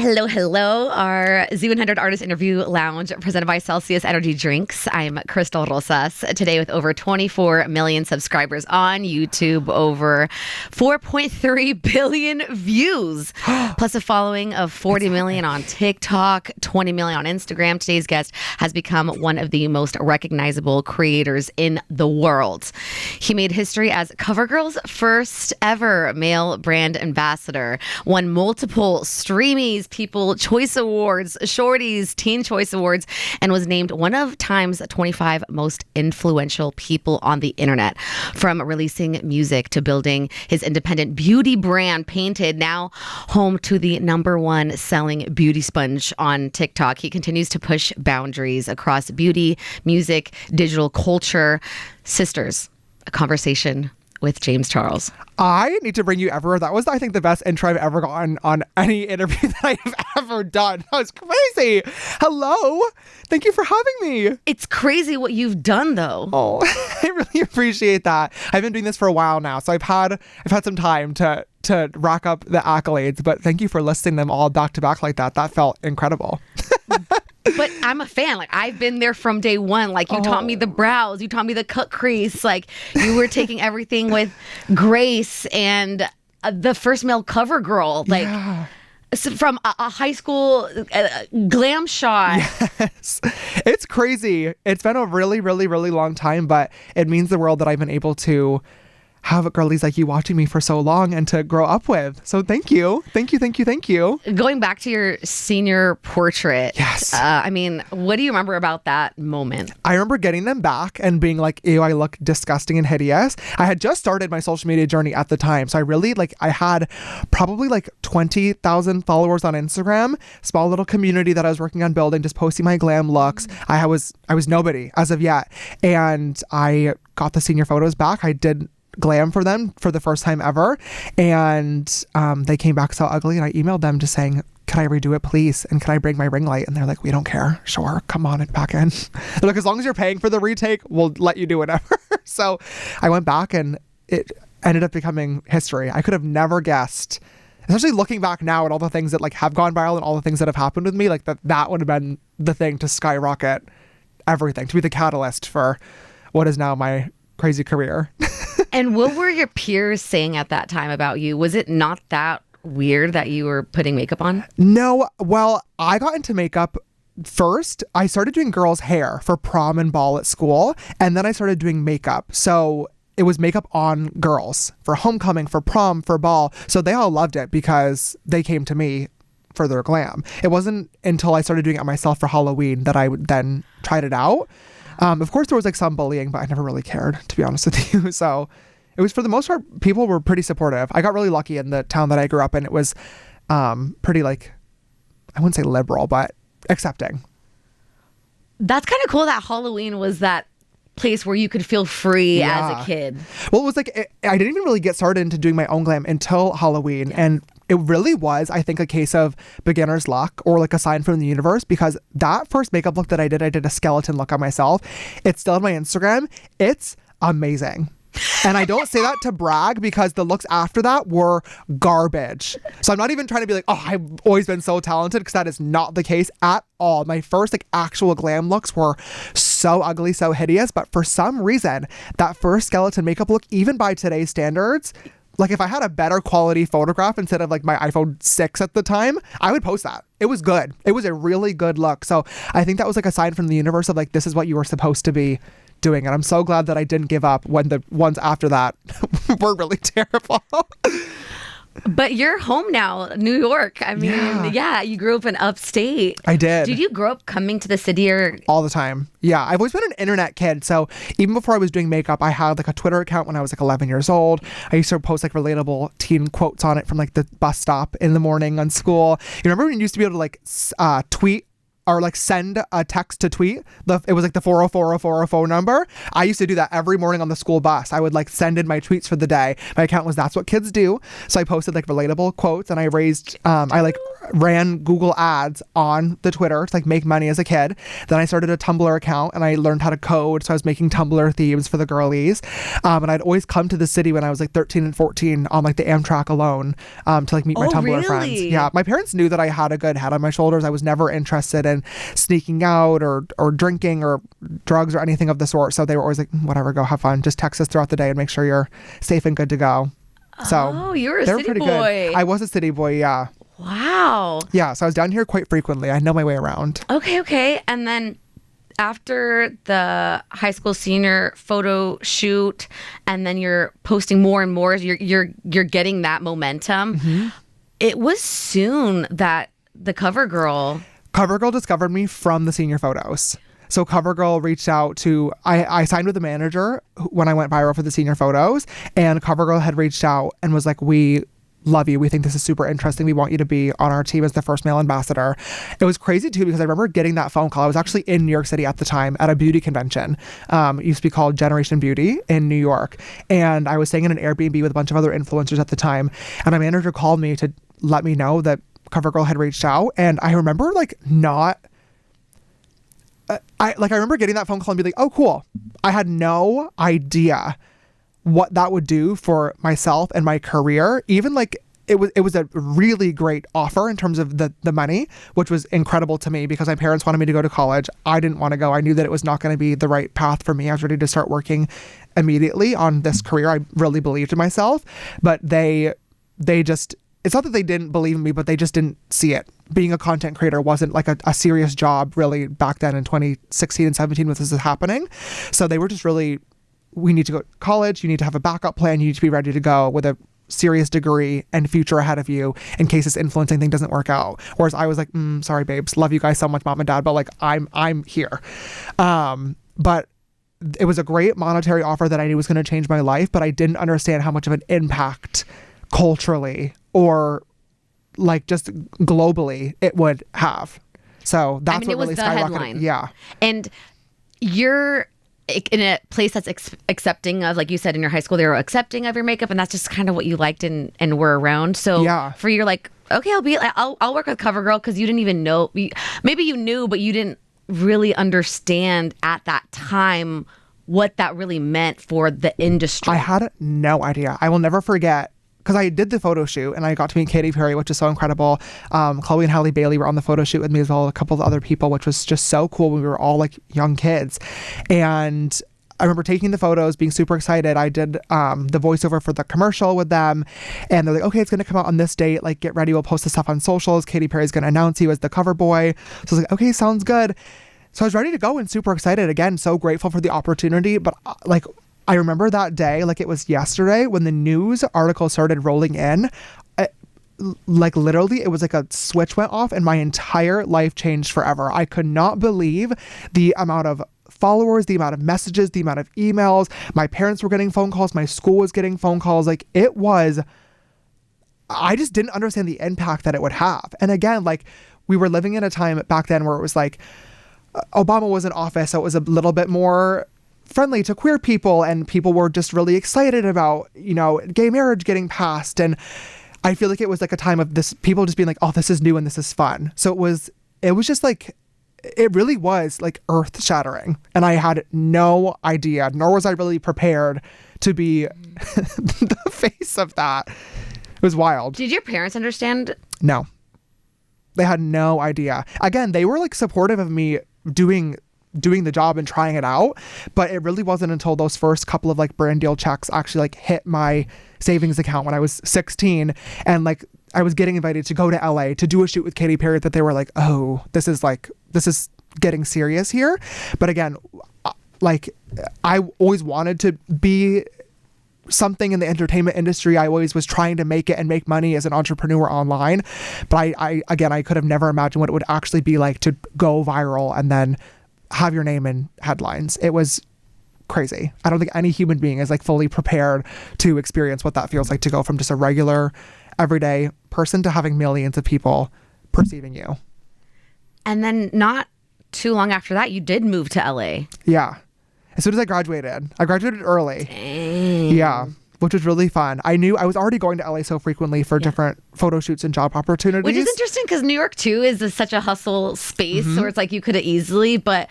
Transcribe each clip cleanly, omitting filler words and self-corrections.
Hello, hello. Our Z100 Artist Interview Lounge presented by Celsius Energy Drinks. I'm Crystal Rosas, today with over 24 million subscribers on YouTube, over 4.3 billion views, plus a following of 40 million on TikTok, 20 million on Instagram. Today's guest has become one of the most recognizable creators in the world. He made history as CoverGirl's first ever male brand ambassador, won multiple Streamies, People Choice Awards, Shorties, Teen Choice Awards, and was named one of Time's 25 most influential people on the internet. From releasing music to building his independent beauty brand, Painted, now home to the #1 selling beauty sponge on TikTok. He continues to push boundaries across beauty, music, digital culture. Sisters, a conversation with James Charles. I need to bring you ever. That was, I think, the best intro I've ever gotten on any interview that I have ever done. That was crazy. Hello. Thank you for having me. It's crazy what you've done, though. Oh, I really appreciate that. I've been doing this for a while now, so I've had some time to rack up the accolades, but thank you for listing them all back to back like that. That felt incredible. But I'm a fan. Like, I've been there from day one. Like, you taught me the brows. You taught me the cut crease. Like, you were taking everything with grace, and the first male cover girl. Like, yeah. From a high school glam shot. Yes. It's crazy. It's been a really, really, really long time, but it means the world that I've been able to have girlies like you watching me for so long and to grow up with. So thank you. Thank you, thank you, thank you. Going back to your senior portrait. Yes. I mean, what do you remember about that moment? I remember getting them back and being like, ew, I look disgusting and hideous. I had just started my social media journey at the time. So I had probably like 20,000 followers on Instagram, small little community that I was working on building, just posting my glam looks. I was nobody as of yet. And I got the senior photos back. I did glam for them for the first time ever, and they came back so ugly, and I emailed them just saying, can I redo it please, and can I bring my ring light? And they're like, we don't care. Sure, come on and back in. They're like, as long as you're paying for the retake, we'll let you do whatever. So I went back and it ended up becoming history. I could have never guessed, especially looking back now at all the things that like have gone viral and all the things that have happened with me, like that would have been the thing to skyrocket everything, to be the catalyst for what is now my crazy career. And what were your peers saying at that time about you? Was it not that weird that you were putting makeup on? No. Well, I got into makeup first. I started doing girls' hair for prom and ball at school, and then I started doing makeup. So it was makeup on girls for homecoming, for prom, for ball. So they all loved it because they came to me for their glam. It wasn't until I started doing it myself for Halloween that I then tried it out. Of course, there was like some bullying, but I never really cared, to be honest with you. So it was, for the most part, people were pretty supportive. I got really lucky in the town that I grew up in. It was pretty, like, I wouldn't say liberal, but accepting. That's kind of cool that Halloween was that place where you could feel free as a kid. Well, it was like, I didn't even really get started into doing my own glam until Halloween. Yeah. And it really was, I think, a case of beginner's luck, or like a sign from the universe, because that first makeup look that I did a skeleton look on myself. It's still on my Instagram. It's amazing. And I don't say that to brag, because the looks after that were garbage. So I'm not even trying to be like, oh, I've always been so talented, because that is not the case at all. My first like actual glam looks were so ugly, so hideous. But for some reason, that first skeleton makeup look, even by today's standards, like if I had a better quality photograph instead of like my iPhone 6 at the time, I would post that. It was good. It was a really good look. So I think that was like a sign from the universe of like, this is what you were supposed to be doing. And I'm so glad that I didn't give up when the ones after that were really terrible. But you're home now, New York. I mean, yeah, you grew up in upstate. I did. Did you grow up coming to the city or? All the time. Yeah, I've always been an internet kid. So even before I was doing makeup, I had like a Twitter account when I was like 11 years old. I used to post like relatable teen quotes on it from like the bus stop in the morning on school. You remember when you used to be able to like tweet or like send a text to tweet. It was like the 4040404 number. I used to do that every morning on the school bus. I would like send in my tweets for the day. My account was That's What Kids Do. So I posted like relatable quotes, and I ran Google ads on the Twitter to like make money as a kid. Then I started a Tumblr account, and I learned how to code. So I was making Tumblr themes for the girlies. And I'd always come to the city when I was like 13 and 14 on like the Amtrak alone to like meet my Tumblr friends. Yeah. My parents knew that I had a good head on my shoulders. I was never interested in sneaking out or drinking or drugs or anything of the sort. So they were always like, whatever, go have fun. Just text us throughout the day and make sure you're safe and good to go. So you were a city boy. Good. I was a city boy, yeah. Wow. Yeah, so I was down here quite frequently. I know my way around. Okay. And then after the high school senior photo shoot, and then you're posting more and more, you're getting that momentum. Mm-hmm. It was soon that the CoverGirl discovered me from the senior photos. So CoverGirl reached out to, I signed with a manager when I went viral for the senior photos, and CoverGirl had reached out and was like, we love you. We think this is super interesting. We want you to be on our team as the first male ambassador. It was crazy too, because I remember getting that phone call. I was actually in New York City at the time at a beauty convention. It used to be called Generation Beauty in New York. And I was staying in an Airbnb with a bunch of other influencers at the time. And my manager called me to let me know that CoverGirl had reached out. And I remember I remember getting that phone call and be like, oh, cool. I had no idea what that would do for myself and my career. Even like it was a really great offer in terms of the money, which was incredible to me because my parents wanted me to go to college. I didn't want to go. I knew that it was not going to be the right path for me. I was ready to start working immediately on this career. I really believed in myself, but they just, it's not that they didn't believe in me, but they just didn't see it. Being a content creator wasn't like a serious job really back then in 2016 and 17 when this is happening. So they were just really, we need to go to college. You need to have a backup plan. You need to be ready to go with a serious degree and future ahead of you in case this influencing thing doesn't work out. Whereas I was like, sorry, babes, love you guys so much, mom and dad, but like I'm here. But it was a great monetary offer that I knew was going to change my life, but I didn't understand how much of an impact culturally or like just globally it would have. So that's what really skyrocketed. Headline. Yeah. And you're in a place that's accepting of, like you said, in your high school, they were accepting of your makeup, and that's just kind of what you liked and were around. So yeah. For you're like, okay, I'll work with CoverGirl because you didn't even know. Maybe you knew, but you didn't really understand at that time what that really meant for the industry. I had no idea. I will never forget. Because I did the photo shoot and I got to meet Katy Perry, which is so incredible. Chloe and Halle Bailey were on the photo shoot with me as well, a couple of other people, which was just so cool when we were all like young kids. And I remember taking the photos, being super excited. I did the voiceover for the commercial with them. And they're like, okay, it's going to come out on this date. Like, get ready. We'll post the stuff on socials. Katy Perry's going to announce you as the cover boy. So I was like, okay, sounds good. So I was ready to go and super excited. Again, so grateful for the opportunity. But I remember that day like it was yesterday when the news article started rolling in. Like literally it was like a switch went off and my entire life changed forever. I could not believe the amount of followers, the amount of messages, the amount of emails. My parents were getting phone calls. My school was getting phone calls. Like I just didn't understand the impact that it would have. And again, like we were living in a time back then where it was like Obama was in office. So it was a little bit more friendly to queer people and people were just really excited about, gay marriage getting passed. And I feel like it was like a time of this, people just being like, oh, this is new and this is fun. So it was just like, it really was like earth shattering. And I had no idea, nor was I really prepared to be the face of that. It was wild. Did your parents understand? No, they had no idea. Again, they were like supportive of me doing the job and trying it out, but it really wasn't until those first couple of like brand deal checks actually like hit my savings account when I was 16 and like I was getting invited to go to LA to do a shoot with Katy Perry that they were like, oh, this is getting serious here. But again, like I always wanted to be something in the entertainment industry. I always was trying to make it and make money as an entrepreneur online, but I could have never imagined what it would actually be like to go viral and then have your name in headlines. It was crazy. I don't think any human being is like fully prepared to experience what that feels like to go from just a regular everyday person to having millions of people perceiving you. And then not too long after that, you did move to LA. Yeah. As soon as I graduated early. Dang. Yeah. Which was really fun. I knew I was already going to LA so frequently for different photo shoots and job opportunities. Which is interesting because New York too is such a hustle space where it's like you could have easily, but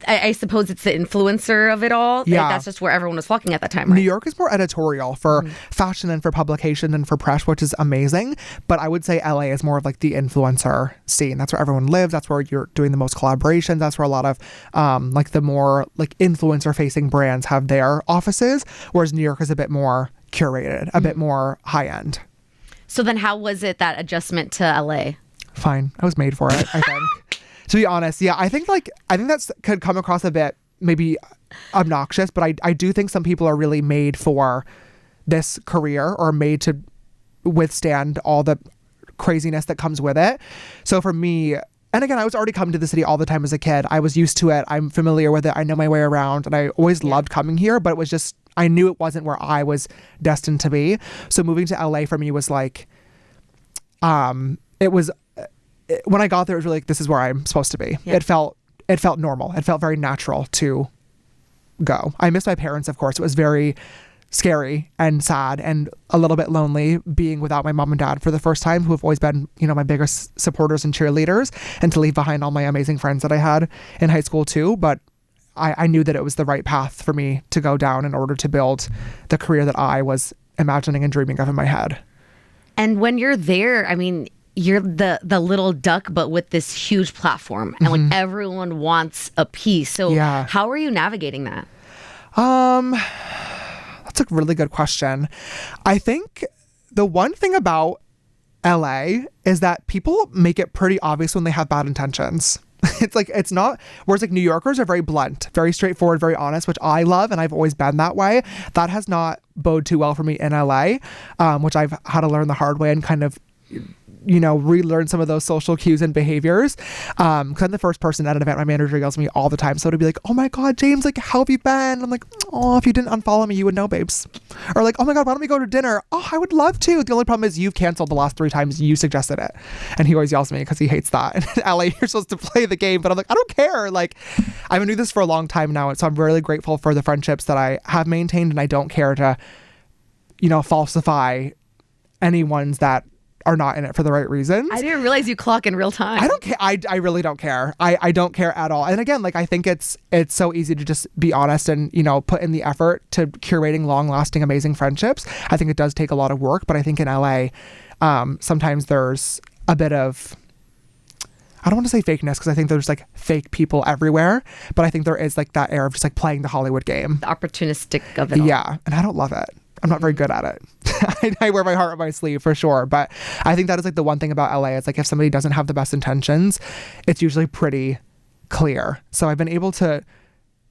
I suppose it's the influencer of it all. Yeah. Like, that's just where everyone was flocking at that time, right? New York is more editorial for fashion and for publication and for press, which is amazing. But I would say LA is more of like the influencer scene. That's where everyone lives. That's where you're doing the most collaborations. That's where a lot of like the more like influencer facing brands have their offices. Whereas New York is a bit more curated, a bit more high end. So then how was it, that adjustment to LA? Fine. I was made for it, I think. To be honest, yeah, I think that's could come across a bit maybe obnoxious, but I do think some people are really made for this career or made to withstand all the craziness that comes with it. So for me, and again, I was already coming to the city all the time as a kid. I was used to it. I'm familiar with it. I know my way around, and I always loved coming here, but it was just, I knew it wasn't where I was destined to be. So moving to LA for me was like, it was, when I got there, it was really like, this is where I'm supposed to be. Yeah. It felt normal. It felt very natural to go. I missed my parents, of course. It was very scary and sad and a little bit lonely being without my mom and dad for the first time, who have always been, you know, my biggest supporters and cheerleaders, and to leave behind all my amazing friends that I had in high school too. But I knew that it was the right path for me to go down in order to build the career that I was imagining and dreaming of in my head. And when you're there, I mean, you're the little duck, but with this huge platform, and like everyone wants a piece. So how are you navigating that? That's a really good question. I think the one thing about LA is that people make it pretty obvious when they have bad intentions. It's like, it's not, whereas like New Yorkers are very blunt, very straightforward, very honest, which I love, and I've always been that way. That has not bode too well for me in LA, which I've had to learn the hard way and kind of, you know, relearn some of those social cues and behaviors. Cause I'm the first person at an event, my manager yells at me all the time. So to be like, oh my God, James, like, how have you been? I'm like, oh, if you didn't unfollow me, you would know, babes. Or like, oh my God, why don't we go to dinner? Oh, I would love to. The only problem is you've canceled the last 3 times you suggested it. And he always yells at me because he hates that. And in LA, you're supposed to play the game, but I'm like, I don't care. Like, I've been doing this for a long time now. And so I'm really grateful for the friendships that I have maintained. And I don't care to, you know, falsify any ones that are not in it for the right reasons. I didn't realize you clock in real time. I don't care. I really don't care. I don't care at all. And again, like, I think it's so easy to just be honest and, you know, put in the effort to curating long-lasting, amazing friendships. I think it does take a lot of work, but I think in LA, sometimes there's a bit of, I don't want to say fakeness, because I think there's like fake people everywhere, but I think there is like that air of just like playing the Hollywood game. The opportunistic of it all. Yeah. And I don't love it. I'm not very good at it. I wear my heart on my sleeve for sure. But I think that is like the one thing about LA. It's like, if somebody doesn't have the best intentions, it's usually pretty clear. So I've been able to,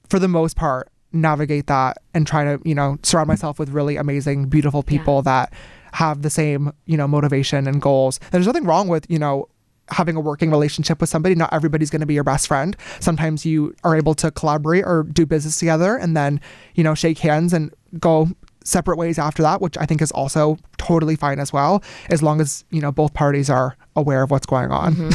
for the most part, navigate that and try to, you know, surround myself with really amazing, beautiful people that have the same, you know, motivation and goals. There's nothing wrong with, you know, having a working relationship with somebody. Not everybody's going to be your best friend. Sometimes you are able to collaborate or do business together and then, you know, shake hands and go separate ways after that, which I think is also totally fine as well, as long as, you know, both parties are aware of what's going on.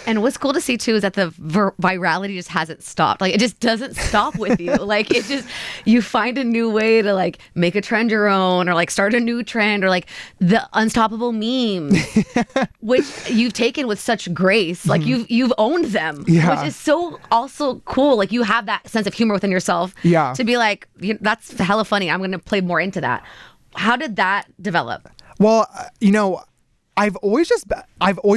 And what's cool to see too is that the virality just hasn't stopped. Like, it just doesn't stop with you. Like, it just, you find a new way to like make a trend your own, or like start a new trend, or like the unstoppable memes, which you've taken with such grace. Like, you've owned them, which is so also cool. Like, you have that sense of humor within yourself to be like, that's hella funny. I'm going to play more into that. How did that develop? Well, you know, I've always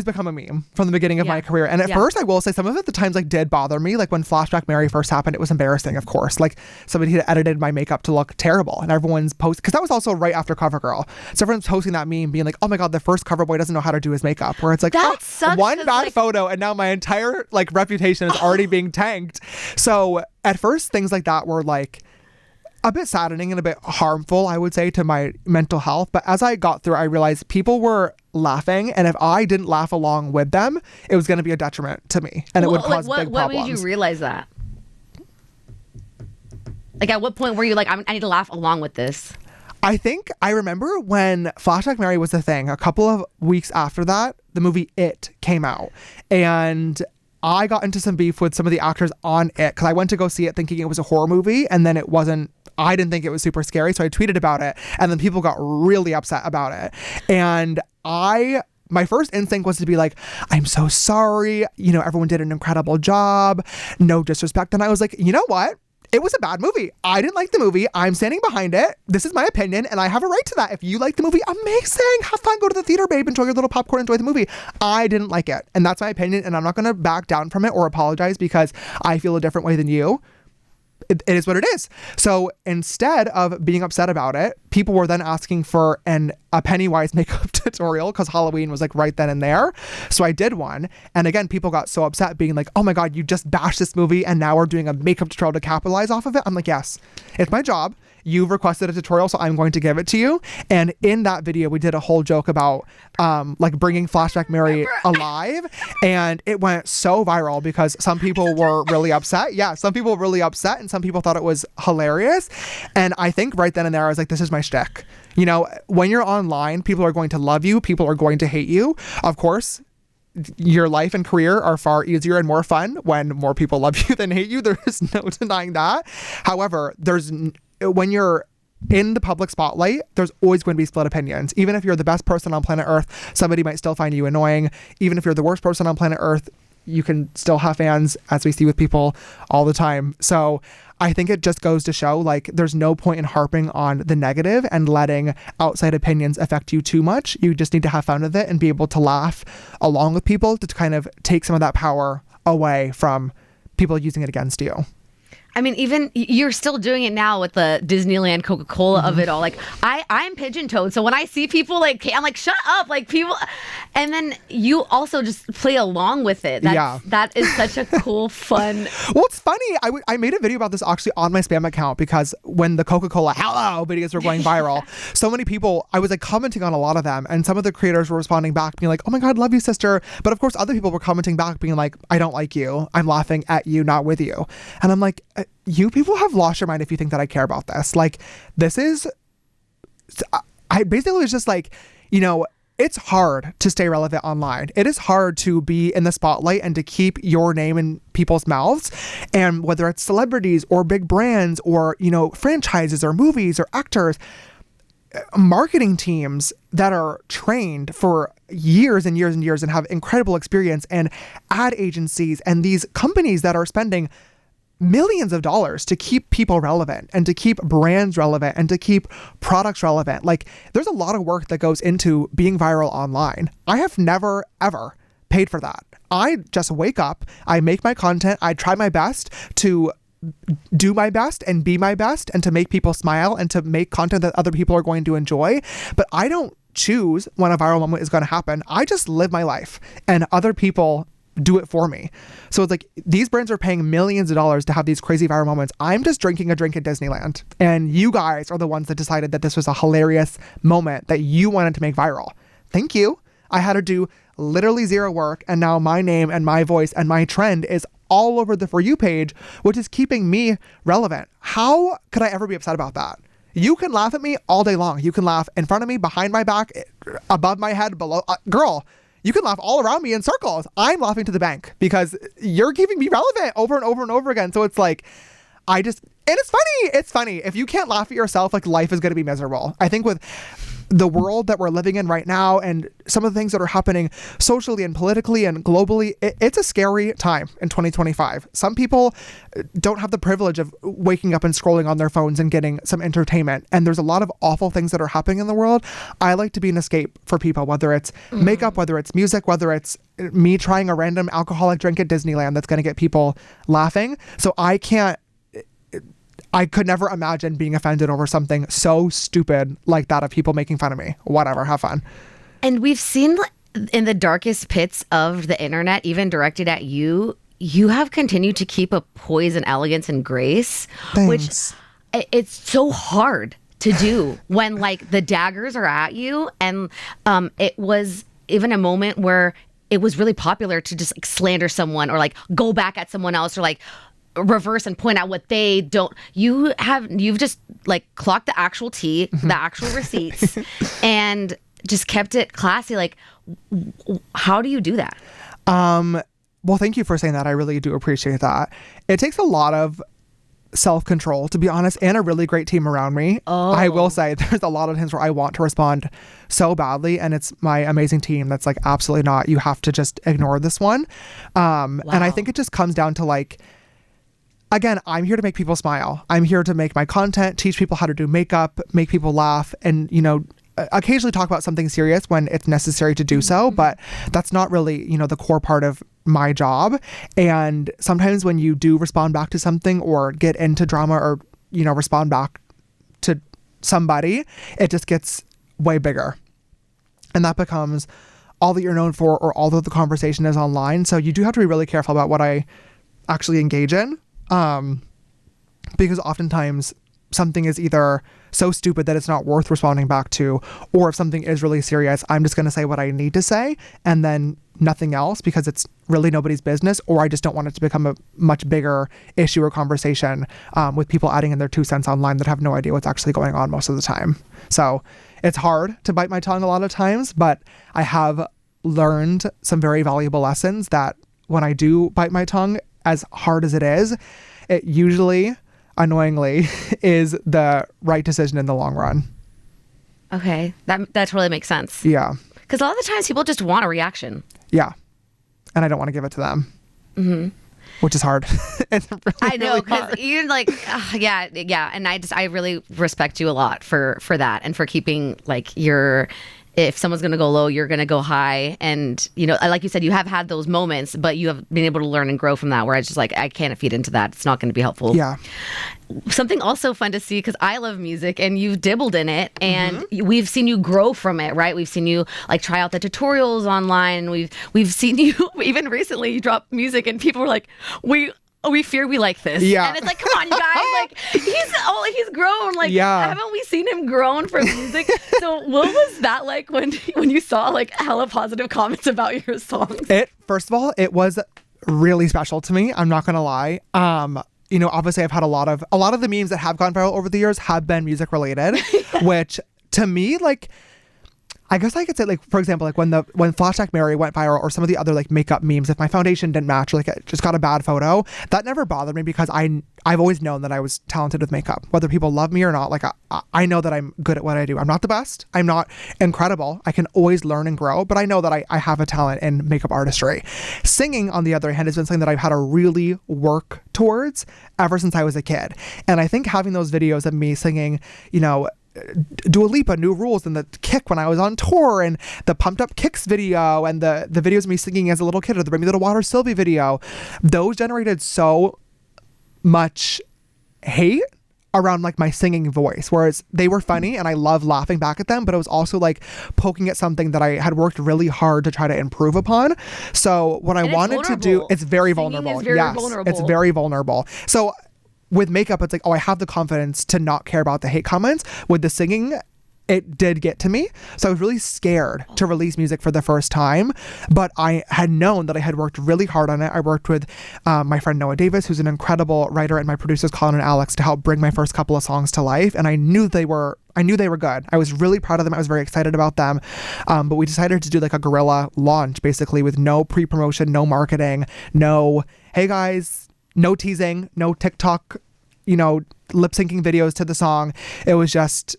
become a meme from the beginning of my career. And at first, I will say, some of it, the times like did bother me. Like when Flashback Mary first happened, it was embarrassing, of course. Like, somebody had edited my makeup to look terrible, and everyone's because that was also right after CoverGirl. So everyone's posting that meme being like, oh my God, the first cover boy doesn't know how to do his makeup. Where it's like, one bad photo and now my entire like reputation is already being tanked. So at first, things like that were like a bit saddening and a bit harmful, I would say, to my mental health. But as I got through, I realized people were laughing, and if I didn't laugh along with them, it was going to be a detriment to me, and it would cause big problems. What made you realize that? Like, at what point were you like, I need to laugh along with this? I think I remember when Flashback Mary was a thing, a couple of weeks after that, the movie It came out. And I got into some beef with some of the actors on it because I went to go see it thinking it was a horror movie, and then it wasn't. I didn't think it was super scary, so I tweeted about it, and then people got really upset about it. And my first instinct was to be like, I'm so sorry. You know, everyone did an incredible job. No disrespect. And I was like, you know what? It was a bad movie. I didn't like the movie. I'm standing behind it. This is my opinion, and I have a right to that. If you like the movie, amazing. Have fun. Go to the theater, babe. Enjoy your little popcorn. Enjoy the movie. I didn't like it, and that's my opinion, and I'm not going to back down from it or apologize because I feel a different way than you. It is what it is. So instead of being upset about it, people were then asking for a Pennywise makeup tutorial because Halloween was like right then and there. So I did one. And again, people got so upset being like, oh my God, you just bashed this movie and now we're doing a makeup tutorial to capitalize off of it. I'm like, yes, it's my job. You've requested a tutorial, so I'm going to give it to you. And in that video, we did a whole joke about like bringing Flashback Mary alive. And it went so viral because some people were really upset. Yeah, some people were really upset and some people thought it was hilarious. And I think right then and there, I was like, this is my shtick. You know, when you're online, people are going to love you. People are going to hate you. Of course, your life and career are far easier and more fun when more people love you than hate you. There is no denying that. However, when you're in the public spotlight, there's always going to be split opinions. Even if you're the best person on planet Earth, somebody might still find you annoying. Even if you're the worst person on planet Earth, you can still have fans, as we see with people all the time. So I think it just goes to show, like, there's no point in harping on the negative and letting outside opinions affect you too much. You just need to have fun with it and be able to laugh along with people to kind of take some of that power away from people using it against you. I mean, even you're still doing it now with the Disneyland Coca-Cola of it all. Like, I'm pigeon-toed, so when I see people, like, I'm like, shut up, like, people, and then you also just play along with it. That is such a cool, fun. Well, it's funny. I made a video about this actually on my spam account because when the Coca-Cola hello videos were going viral, so many people, I was like commenting on a lot of them, and some of the creators were responding back being like, oh my God, love you, sister. But of course, other people were commenting back being like, I don't like you. I'm laughing at you, not with you. And I'm like, you people have lost your mind if you think that I care about this. Like, this is, I basically was just like, you know, it's hard to stay relevant online. It is hard to be in the spotlight and to keep your name in people's mouths. And whether it's celebrities or big brands or, you know, franchises or movies or actors, marketing teams that are trained for years and years and years and have incredible experience, and ad agencies and these companies that are spending millions of dollars to keep people relevant and to keep brands relevant and to keep products relevant. Like, there's a lot of work that goes into being viral online. I have never, ever paid for that. I just wake up, I make my content, I try my best to do my best and be my best and to make people smile and to make content that other people are going to enjoy. But I don't choose when a viral moment is going to happen. I just live my life and other people do it for me. So it's like, these brands are paying millions of dollars to have these crazy viral moments. I'm just drinking a drink at Disneyland, and you guys are the ones that decided that this was a hilarious moment that you wanted to make viral. Thank you. I had to do literally zero work, and now my name and my voice and my trend is all over the For You page, which is keeping me relevant. How could I ever be upset about that? You can laugh at me all day long. You can laugh in front of me, behind my back, above my head, below. Girl, you can laugh all around me in circles. I'm laughing to the bank because you're keeping me relevant over and over and over again. So it's like, and it's funny. It's funny. If you can't laugh at yourself, like, life is going to be miserable. I think with the world that we're living in right now and some of the things that are happening socially and politically and globally, it's a scary time in 2025. Some people don't have the privilege of waking up and scrolling on their phones and getting some entertainment. And there's a lot of awful things that are happening in the world. I like to be an escape for people, whether it's makeup, whether it's music, whether it's me trying a random alcoholic drink at Disneyland that's going to get people laughing. So I could never imagine being offended over something so stupid like that of people making fun of me. Whatever, have fun. And we've seen in the darkest pits of the internet, even directed at you, you have continued to keep a poise and elegance and grace. Thanks. Which it's so hard to do when, like, the daggers are at you. And it was even a moment where it was really popular to just, like, slander someone or, like, go back at someone else or, like, reverse and point out what they don't. You've just, like, clocked the actual tea, the actual receipts, and just kept it classy. Like, how do you do that? Well, thank you for saying that. I really do appreciate that. It takes a lot of self-control, to be honest, and a really great team around me. I will say there's a lot of times where I want to respond so badly, and it's my amazing team that's like, absolutely not. You have to just ignore this one. And I think it just comes down to like, again, I'm here to make people smile. I'm here to make my content, teach people how to do makeup, make people laugh, and, you know, occasionally talk about something serious when it's necessary to do so, but that's not really, you know, the core part of my job. And sometimes when you do respond back to something or get into drama or, you know, respond back to somebody, it just gets way bigger. And that becomes all that you're known for, or all that the conversation is online. So you do have to be really careful about what I actually engage in. Because oftentimes something is either so stupid that it's not worth responding back to, or if something is really serious, I'm just going to say what I need to say and then nothing else, because it's really nobody's business, or I just don't want it to become a much bigger issue or conversation with people adding in their 2 cents online that have no idea what's actually going on most of the time. So it's hard to bite my tongue a lot of times, but I have learned some very valuable lessons that when I do bite my tongue, as hard as it is, it usually, annoyingly, is the right decision in the long run. Okay, that totally makes sense. Yeah. Because a lot of the times people just want a reaction. Yeah. And I don't want to give it to them. Mm-hmm. Which is hard. It's really, I know, because really you're like, yeah. And I really respect you a lot for that, and for keeping like your, if someone's going to go low, you're going to go high. And, you know, like you said, you have had those moments, but you have been able to learn and grow from that, where I just like, I can't feed into that. It's not going to be helpful. Yeah. Something also fun to see, because I love music and you've dabbled in it, and we've seen you grow from it, right? We've seen you like try out the tutorials online. We've seen you, even recently you dropped music and people were like, we fear we like this. Yeah. And it's like, come on, you guys. Like, he's grown. Like, haven't we seen him grown from music? So what was that like when you saw like hella positive comments about your songs? First of all, it was really special to me. I'm not going to lie. You know, obviously I've had a lot of the memes that have gone viral over the years have been music related, which to me, like, I guess I could say, like, for example, like when Flashback Mary went viral, or some of the other like makeup memes, if my foundation didn't match, or like it just got a bad photo, that never bothered me, because I've always known that I was talented with makeup, whether people love me or not. Like I know that I'm good at what I do. I'm not the best. I'm not incredible. I can always learn and grow, but I know that I have a talent in makeup artistry. Singing, on the other hand, has been something that I've had to really work towards ever since I was a kid. And I think having those videos of me singing, you know, Dua Lipa, New Rules, and the Kick when I was on tour, and the Pumped Up Kicks video, and the videos of me singing as a little kid, or the Bring Me Little Water Sylvie video, those generated so much hate around like my singing voice, whereas they were funny and I love laughing back at them, but it was also like poking at something that I had worked really hard to try to improve upon. So what I wanted to do, it's very vulnerable. It's very vulnerable. So with makeup, it's like, oh, I have the confidence to not care about the hate comments. With the singing, it did get to me. So I was really scared to release music for the first time, but I had known that I had worked really hard on it. I worked with my friend Noah Davis, who's an incredible writer, and my producers Colin and Alex, to help bring my first couple of songs to life. And I knew they were good. I was really proud of them. I was very excited about them. But we decided to do like a guerrilla launch, basically, with no pre-promotion, no marketing, no, hey guys, no teasing, no TikTok, you know, lip syncing videos to the song. It was just,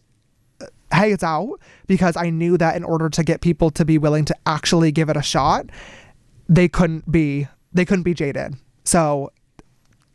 hey, it's out, because I knew that in order to get people to be willing to actually give it a shot, they couldn't be jaded. So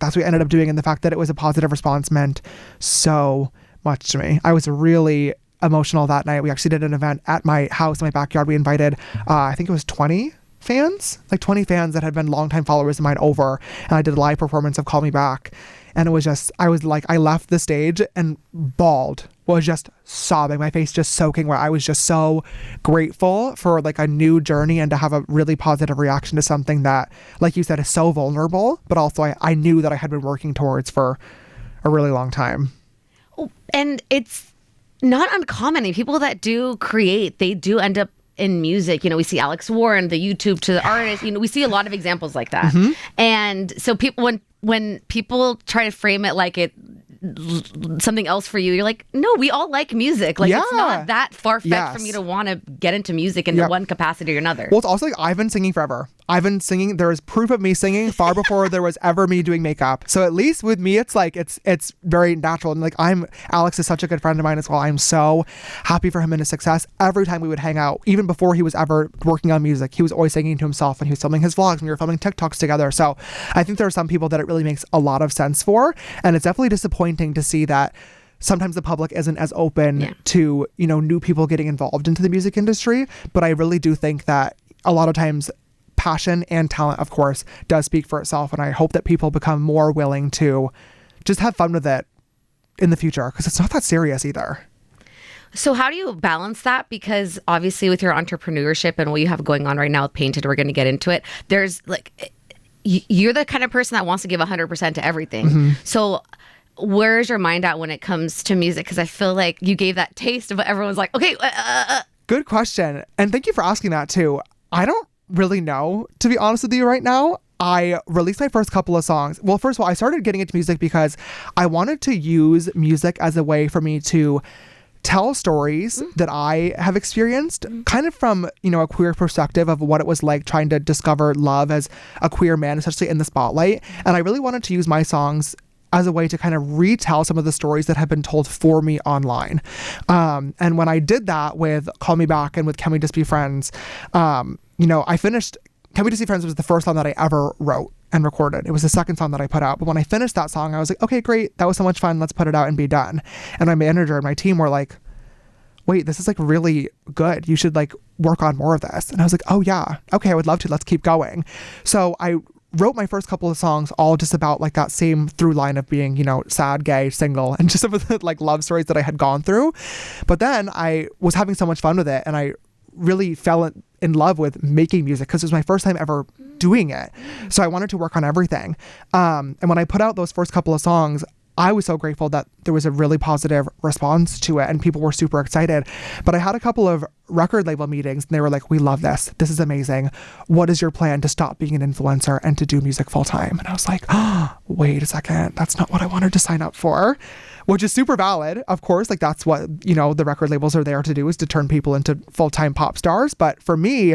that's what we ended up doing. And the fact that it was a positive response meant so much to me. I was really emotional that night. We actually did an event at my house in my backyard. We invited, I think it was 20 fans that had been longtime followers of mine over, and I did a live performance of Call Me Back. And it was just, I left the stage and bawled, was just sobbing, my face just soaking, where I was just so grateful for like a new journey and to have a really positive reaction to something that, like you said, is so vulnerable, but also I knew that I had been working towards for a really long time. And it's not uncommon. People that do create, they do end up in music. You know, we see Alex Warren, the YouTube to the artist, you know, we see a lot of examples like that. And so people, when people try to frame it like it something else for you, you're like, no, we all like music. Like, it's not that far-fetched for me to want to get into music in one capacity or another. Well, it's also like, I've been singing forever. I've been singing. There is proof of me singing far before there was ever me doing makeup. So at least with me, it's like, it's very natural. And like, Alex is such a good friend of mine as well. I'm so happy for him and his success. Every time we would hang out, even before he was ever working on music, he was always singing to himself, and he was filming his vlogs, and we were filming TikToks together. So I think there are some people that it really makes a lot of sense for. And it's definitely disappointing to see that sometimes the public isn't as open to, new people getting involved into the music industry. But I really do think that a lot of times passion and talent, of course, does speak for itself. And I hope that people become more willing to just have fun with it in the future, because it's not that serious either. So how do you balance that? Because obviously with your entrepreneurship and what you have going on right now with Painted, we're going to get into it. There's like, you're the kind of person that wants to give 100% to everything. So where's your mind at when it comes to music? Because I feel like you gave that taste of everyone's like, okay. Good question. And thank you for asking that too. I don't really know, to be honest with you right now. I released my first couple of songs. Well, first of all, I started getting into music because I wanted to use music as a way for me to tell stories that I have experienced, kind of from, a queer perspective of what it was like trying to discover love as a queer man, especially in the spotlight. And I really wanted to use my songs as a way to kind of retell some of the stories that have been told for me online. And when I did that with Call Me Back and with Can We Just Be Friends, I finished, Can We Just Be Friends was the first song that I ever wrote and recorded. It was the second song that I put out. But when I finished that song, I was like, okay, great. That was so much fun. Let's put it out and be done. And my manager and my team were like, wait, this is like really good. You should like work on more of this. And I was like, oh yeah, okay, I would love to. Let's keep going. So I wrote my first couple of songs all just about like that same through line of being, sad, gay, single, and just some of the like love stories that I had gone through. But then I was having so much fun with it, and I really fell in love with making music because it was my first time ever doing it. So I wanted to work on everything. And when I put out those first couple of songs, I was so grateful that there was a really positive response to it and people were super excited. But I had a couple of record label meetings and they were like, we love this. This is amazing. What is your plan to stop being an influencer and to do music full time? And I was like, oh, wait a second. That's not what I wanted to sign up for, which is super valid. Of course, like that's what, the record labels are there to do, is to turn people into full-time pop stars. But for me,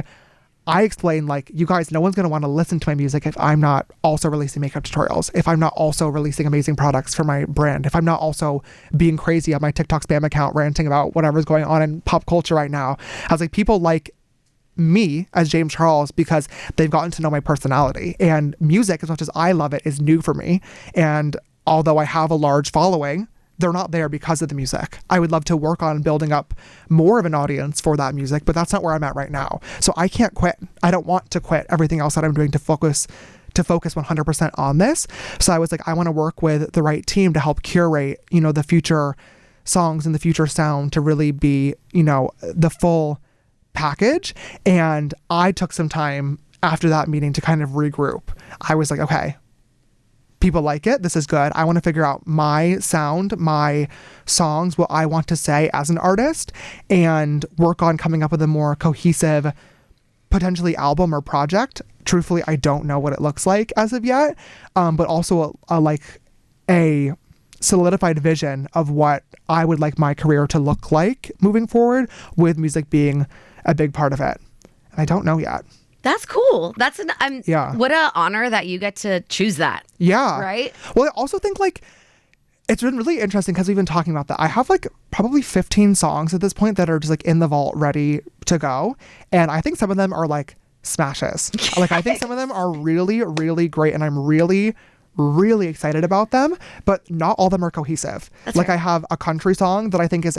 I explained, like, you guys, no one's going to want to listen to my music if I'm not also releasing makeup tutorials, if I'm not also releasing amazing products for my brand, if I'm not also being crazy on my TikTok spam account ranting about whatever's going on in pop culture right now. I was like, people like me as James Charles because they've gotten to know my personality, and music, as much as I love it, is new for me. And although I have a large following, they're not there because of the music. I would love to work on building up more of an audience for that music, but that's not where I'm at right now. So I can't quit. I don't want to quit everything else that I'm doing to focus 100% on this. So I was like, I want to work with the right team to help curate, the future songs and the future sound to really be, the full package. And I took some time after that meeting to kind of regroup. I was like, okay, people like it. This is good. I want to figure out my sound, my songs, what I want to say as an artist, and work on coming up with a more cohesive, potentially album or project. Truthfully, I don't know what it looks like as of yet, but also a solidified vision of what I would like my career to look like moving forward, with music being a big part of it. And I don't know yet. That's cool. What an honor that you get to choose that. Yeah. Right? Well, I also think it's been really interesting because we've been talking about that. I have probably 15 songs at this point that are just in the vault ready to go. And I think some of them are smashes. I think some of them are really, really great. And I'm really, really excited about them, but not all of them are cohesive. That's right. I have a country song that I think is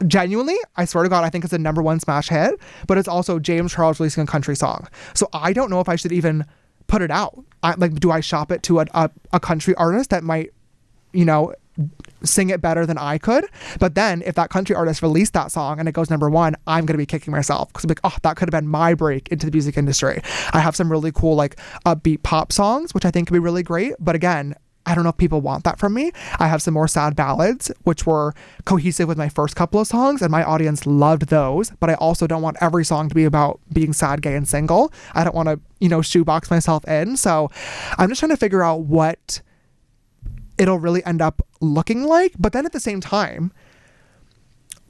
genuinely, I swear to God, I think it's a #1 smash hit, but it's also James Charles releasing a country song. So I don't know if I should even put it out. Do I shop it to a country artist that might, sing it better than I could? But then if that country artist released that song and it goes #1, I'm going to be kicking myself because I'm like, oh, that could have been my break into the music industry. I have some really cool upbeat pop songs, which I think could be really great. But again, I don't know if people want that from me. I have some more sad ballads, which were cohesive with my first couple of songs, and my audience loved those. But I also don't want every song to be about being sad, gay, and single. I don't want to, shoebox myself in. So I'm just trying to figure out what it'll really end up looking like. But then at the same time,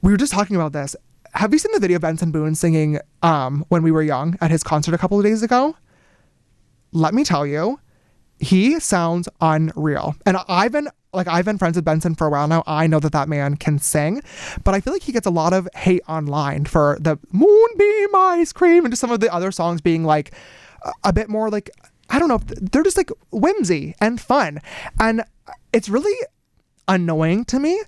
we were just talking about this. Have you seen the video of Benson Boone singing When We Were Young at his concert a couple of days ago? let me tell you, he sounds unreal. And I've been friends with Benson for a while now. I know that man can sing, but I feel like he gets a lot of hate online for the Moonbeam Ice Cream and just some of the other songs being like a bit more like, I don't know, they're just like whimsy and fun. And it's really annoying to me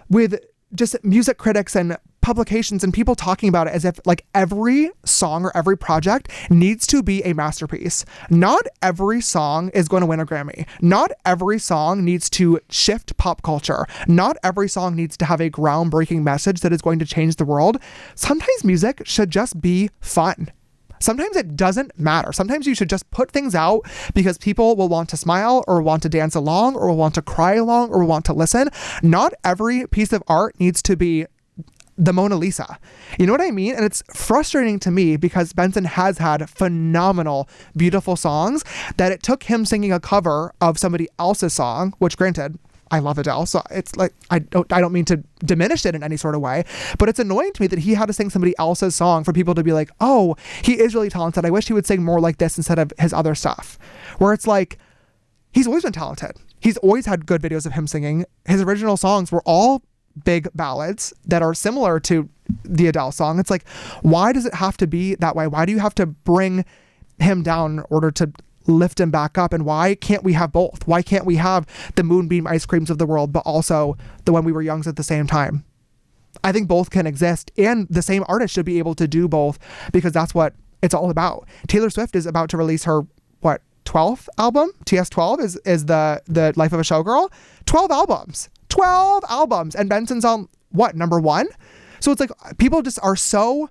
with just music critics and publications and people talking about it as if like every song or every project needs to be a masterpiece. Not every song is going to win a Grammy. Not every song needs to shift pop culture. Not every song needs to have a groundbreaking message that is going to change the world. Sometimes music should just be fun. Sometimes it doesn't matter. Sometimes you should just put things out because people will want to smile or want to dance along or will want to cry along or will want to listen. Not every piece of art needs to be the Mona Lisa. You know what I mean? And it's frustrating to me because Benson has had phenomenal, beautiful songs that it took him singing a cover of somebody else's song, which granted, I love Adele, so it's like, I don't mean to diminish it in any sort of way, but it's annoying to me that he had to sing somebody else's song for people to be like, oh, he is really talented. I wish he would sing more like this instead of his other stuff. Where it's like, he's always been talented. He's always had good videos of him singing. His original songs were all big ballads that are similar to the Adele song. It's like, why does it have to be that way? Why do you have to bring him down in order to lift him back up? And why can't we have both? Why can't we have the Moonbeam Ice Creams of the world, but also the When We Were Youngs at the same time? I think both can exist, and the same artist should be able to do both because that's what it's all about. Taylor Swift is about to release her, 12th album? TS12 is the Life of a Showgirl? 12 albums. 12 albums. And Benson's on, number 1? So it's like people just are so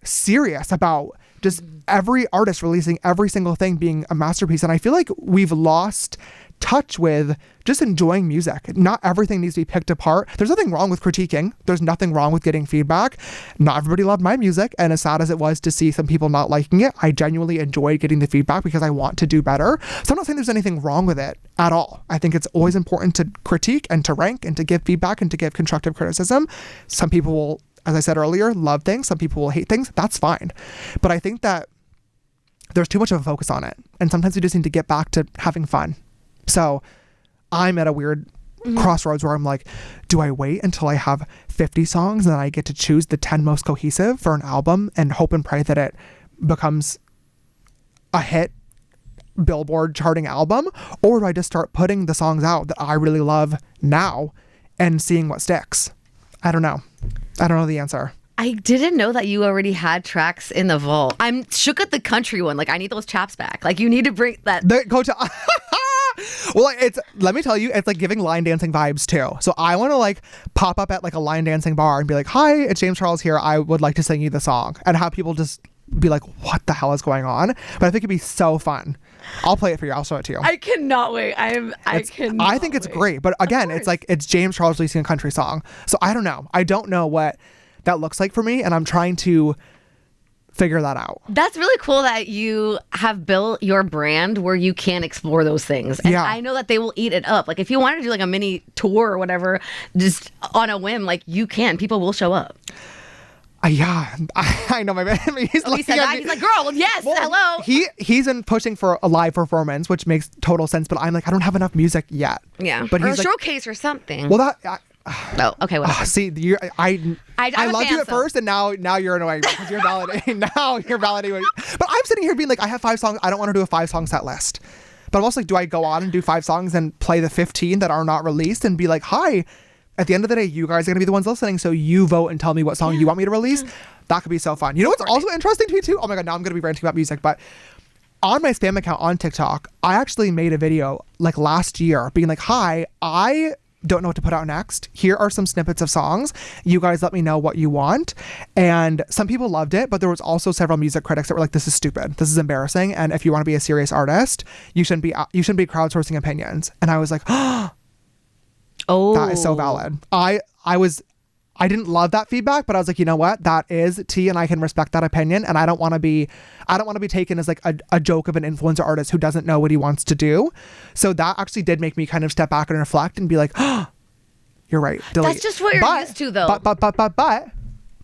serious about just every artist releasing every single thing being a masterpiece. And I feel like we've lost touch with just enjoying music. Not everything needs to be picked apart. There's nothing wrong with critiquing. There's nothing wrong with getting feedback. Not everybody loved my music. And as sad as it was to see some people not liking it, I genuinely enjoyed getting the feedback because I want to do better. So I'm not saying there's anything wrong with it at all. I think it's always important to critique and to rank and to give feedback and to give constructive criticism. Some people will, as I said earlier, love things. Some people will hate things. That's fine. But I think that there's too much of a focus on it. And sometimes we just need to get back to having fun. So I'm at a weird crossroads where I'm like, do I wait until I have 50 songs and then I get to choose the 10 most cohesive for an album and hope and pray that it becomes a hit Billboard charting album? Or do I just start putting the songs out that I really love now and seeing what sticks? I don't know. I don't know the answer. I didn't know that you already had tracks in the vault. I'm shook at the country one. Like, I need those chaps back. Like, you need to bring that. Go to... Well, let me tell you, it's like giving line dancing vibes too. So I want to like pop up at like a line dancing bar and be like, hi, it's James Charles here. I would like to sing you the song, and have people just be like, what the hell is going on? But I think it'd be so fun. I'll play it for you. I'll show it to you. I cannot wait. I think it's great. But again, it's James Charles releasing a country song. So I don't know. I don't know what that looks like for me. And I'm trying to figure that out. That's really cool that you have built your brand where you can explore those things. And I know that they will eat it up. Like if you wanted to do like a mini tour or whatever, just on a whim, like you can. People will show up. Yeah, I know my man. He's like, girl, yes, hello. He's been pushing for a live performance, which makes total sense. But I'm like, I don't have enough music yet. Yeah, but or he's a showcase or something. Well, oh, okay. Whatever. See, I loved you at first, and now you're annoying because you're validating. Now you're validating. But I'm sitting here being like, I have 5 songs. I don't want to do a 5-song set list. But I'm also like, do I go on and do 5 songs and play the 15 that are not released and be like, hi? At the end of the day, you guys are gonna be the ones listening, so you vote and tell me what song you want me to release. That could be so fun. You know what's also interesting to me too? Oh my god, now I'm gonna be ranting about music, but on my spam account on TikTok, I actually made a video like last year being like, hi, I don't know what to put out next. Here are some snippets of songs. You guys let me know what you want. And some people loved it, but there was also several music critics that were like, this is stupid. This is embarrassing. And if you want to be a serious artist, you shouldn't be crowdsourcing opinions. And I was like, oh, that is so valid. I didn't love that feedback, but I was like, you know what? That is tea, and I can respect that opinion. And I don't want to be taken as like a joke of an influencer artist who doesn't know what he wants to do. So that actually did make me kind of step back and reflect and be like, oh, you're right. Delete. That's just what you're used to, though. But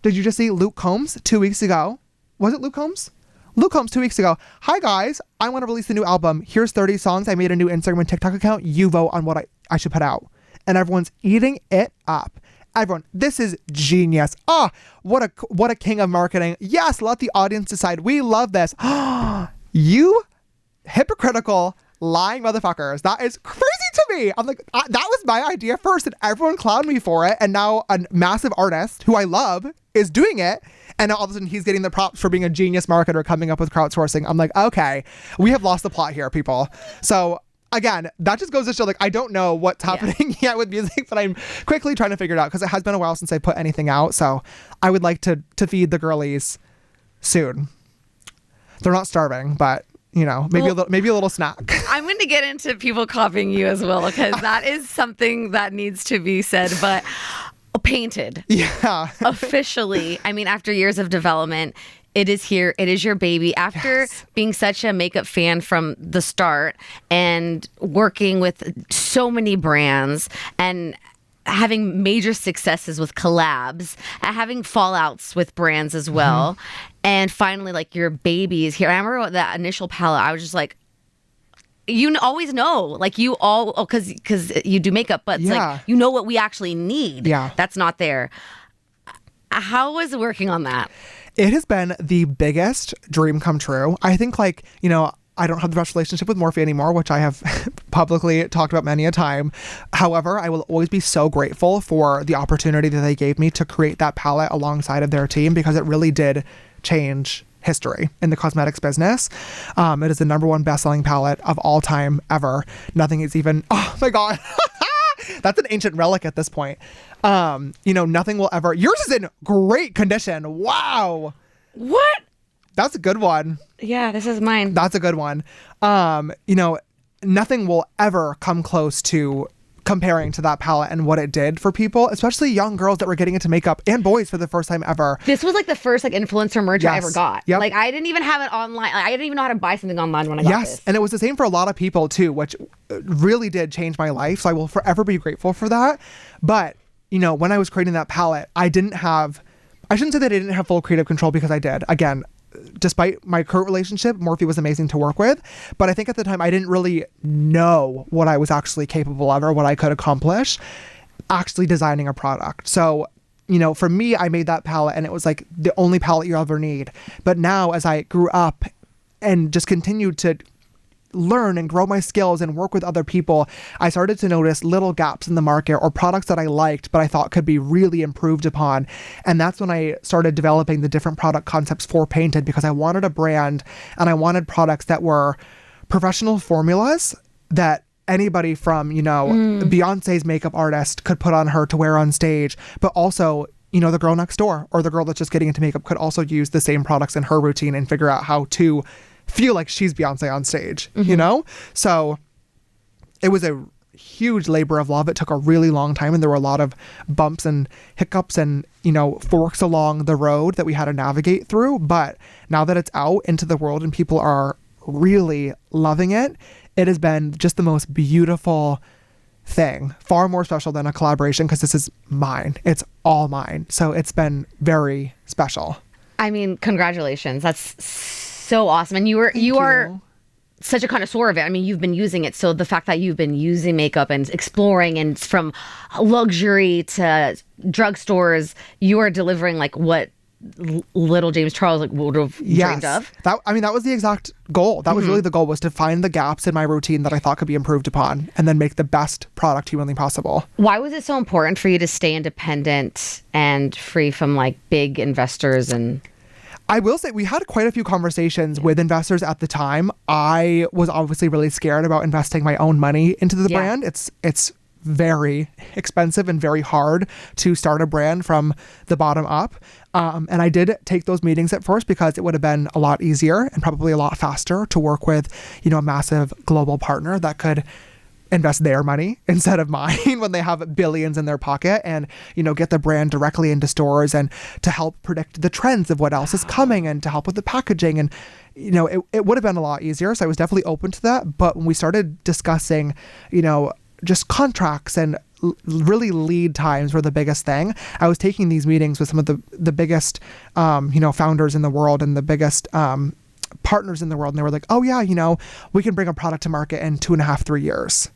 did you just see Luke Combs 2 weeks ago? Was it Luke Combs? Luke Combs 2 weeks ago. Hi guys, I want to release a new album. Here's 30 songs. I made a new Instagram and TikTok account. You vote on what I should put out. And everyone's eating it up. Everyone, this is genius. What a king of marketing. Yes, let the audience decide. We love this. You hypocritical, lying motherfuckers. That is crazy to me. I'm like, that was my idea first, and everyone clowned me for it. And now a massive artist who I love is doing it. And now all of a sudden he's getting the props for being a genius marketer coming up with crowdsourcing. I'm like, okay, we have lost the plot here, people. So again, that just goes to show, like, I don't know what's happening yet with music, but I'm quickly trying to figure it out because it has been a while since I put anything out. So I would like to feed the girlies soon. They're not starving, but maybe a little snack. I'm going to get into people copying you as well, because that is something that needs to be said, but painted. Yeah. Officially. I mean, after years of development, it is here. It is your baby. After being such a makeup fan from the start and working with so many brands and having major successes with collabs, and having fallouts with brands as well. And finally, like, your baby is here. I remember that initial palette, I was just like, you always know, like, you all, because you do makeup, but it's like, you know what we actually need. Yeah. That's not there. How was working on that? It has been the biggest dream come true. I think, like, I don't have the best relationship with Morphe anymore, which I have publicly talked about many a time. However, I will always be so grateful for the opportunity that they gave me to create that palette alongside of their team, because it really did change history in the cosmetics business. It is the #1 best-selling palette of all time ever. Nothing is even, oh my God. That's an ancient relic at this point. Nothing will ever, yours is in great condition. Wow. What? That's a good one. Yeah, this is mine. That's a good one. Nothing will ever come close to comparing to that palette and what it did for people, especially young girls that were getting into makeup, and boys for the first time ever. This was like the first influencer merch I ever got. Yep. Like, I didn't even have it online. Like, I didn't even know how to buy something online when I got this. And it was the same for a lot of people too, which really did change my life. So I will forever be grateful for that. But, when I was creating that palette, I shouldn't say that I didn't have full creative control, because I did. Again, despite my current relationship, Morphe was amazing to work with. But I think at the time I didn't really know what I was actually capable of or what I could accomplish actually designing a product. So, for me, I made that palette and it was like the only palette you ever need. But now, as I grew up and just continued to learn and grow my skills and work with other people, I started to notice little gaps in the market or products that I liked but I thought could be really improved upon. And that's when I started developing the different product concepts for Painted, because I wanted a brand and I wanted products that were professional formulas that anybody from, Beyonce's makeup artist could put on her to wear on stage, but also the girl next door or the girl that's just getting into makeup could also use the same products in her routine and figure out how to feel like she's Beyonce on stage, So it was a huge labor of love. It took a really long time, and there were a lot of bumps and hiccups and, forks along the road that we had to navigate through. But now that it's out into the world and people are really loving it, it has been just the most beautiful thing, far more special than a collaboration, because this is mine. It's all mine. So it's been very special. I mean, congratulations. That's so awesome. And you are such a connoisseur of it. I mean, you've been using it. So the fact that you've been using makeup and exploring, and from luxury to drugstores, you are delivering like what little James Charles would have dreamed of. That was the exact goal. That was really the goal, was to find the gaps in my routine that I thought could be improved upon and then make the best product humanly possible. Why was it so important for you to stay independent and free from like big investors? And I will say we had quite a few conversations with investors at the time. I was obviously really scared about investing my own money into the brand. It's very expensive and very hard to start a brand from the bottom up. And I did take those meetings at first because it would have been a lot easier and probably a lot faster to work with, a massive global partner that could invest their money instead of mine when they have billions in their pocket, and get the brand directly into stores and to help predict the trends of what else is coming and to help with the packaging. And it would have been a lot easier, so I was definitely open to that. But when we started discussing just contracts and really lead times were the biggest thing, I was taking these meetings with some of the biggest founders in the world and the biggest partners in the world, and they were like, oh yeah, we can bring a product to market in 2.5, 3 years.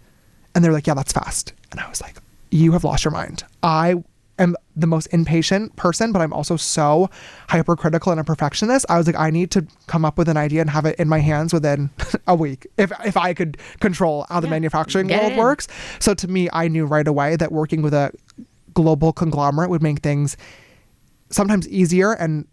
And they're like, yeah, that's fast. And I was like, you have lost your mind. I am the most impatient person, but I'm also so hypercritical and a perfectionist. I was like, I need to come up with an idea and have it in my hands within a week if I could control how the manufacturing world works. So to me, I knew right away that working with a global conglomerate would make things sometimes easier and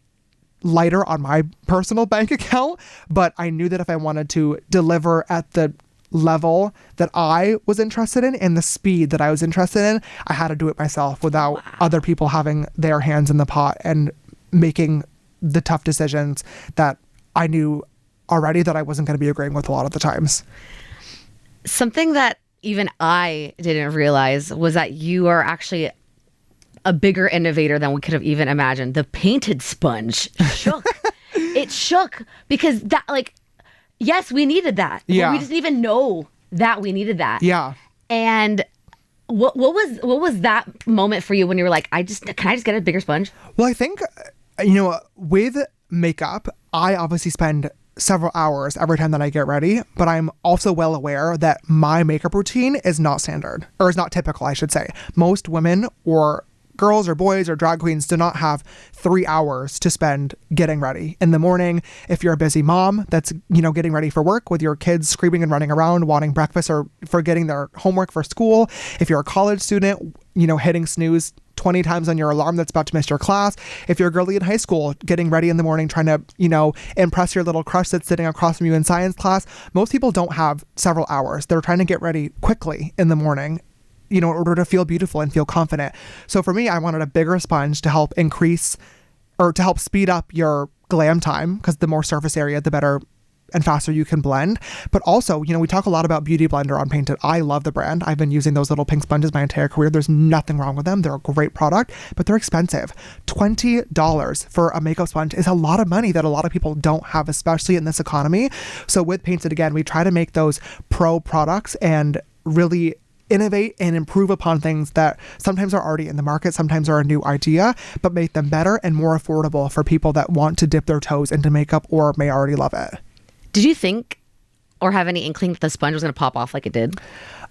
lighter on my personal bank account. But I knew that if I wanted to deliver at the level that I was interested in and the speed that I was interested in, I had to do it myself without other people having their hands in the pot and making the tough decisions that I knew already that I wasn't going to be agreeing with a lot of the times. Something that even I didn't realize was that you are actually a bigger innovator than we could have even imagined. The painted sponge shook. It shook because that, like, yes, we needed that. Yeah. But we didn't even know that we needed that. Yeah. And what was that moment for you when you were like, can I just get a bigger sponge? Well, I think, with makeup, I obviously spend several hours every time that I get ready, but I'm also well aware that my makeup routine is not standard, or is not typical, I should say. Most women or girls or boys or drag queens do not have 3 hours to spend getting ready in the morning. If you're a busy mom that's, getting ready for work with your kids screaming and running around, wanting breakfast or forgetting their homework for school. If you're a college student, hitting snooze 20 times on your alarm that's about to miss your class. If you're a girly in high school, getting ready in the morning, trying to, impress your little crush that's sitting across from you in science class. Most people don't have several hours. They're trying to get ready quickly in the morning, in order to feel beautiful and feel confident. So for me, I wanted a bigger sponge to help increase or to help speed up your glam time, because the more surface area, the better and faster you can blend. But also, we talk a lot about Beauty Blender on Painted. I love the brand. I've been using those little pink sponges my entire career. There's nothing wrong with them. They're a great product, but they're expensive. $20 for a makeup sponge is a lot of money that a lot of people don't have, especially in this economy. So with Painted, again, we try to make those pro products and really innovate and improve upon things that sometimes are already in the market, sometimes are a new idea, but make them better and more affordable for people that want to dip their toes into makeup or may already love it. Did you think or have any inkling that the sponge was going to pop off like it did?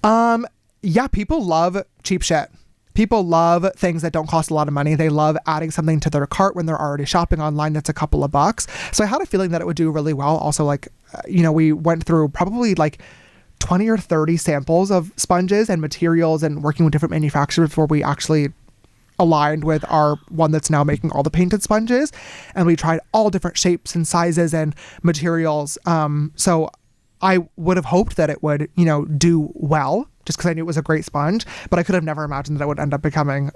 Yeah, people love cheap shit. People love things that don't cost a lot of money. They love adding something to their cart when they're already shopping online that's a couple of bucks. So I had a feeling that it would do really well. Also, we went through probably 20 or 30 samples of sponges and materials and working with different manufacturers before we actually aligned with our one that's now making all the painted sponges. And we tried all different shapes and sizes and materials. So I would have hoped that it would, do well, just because I knew it was a great sponge, but I could have never imagined that it would end up becoming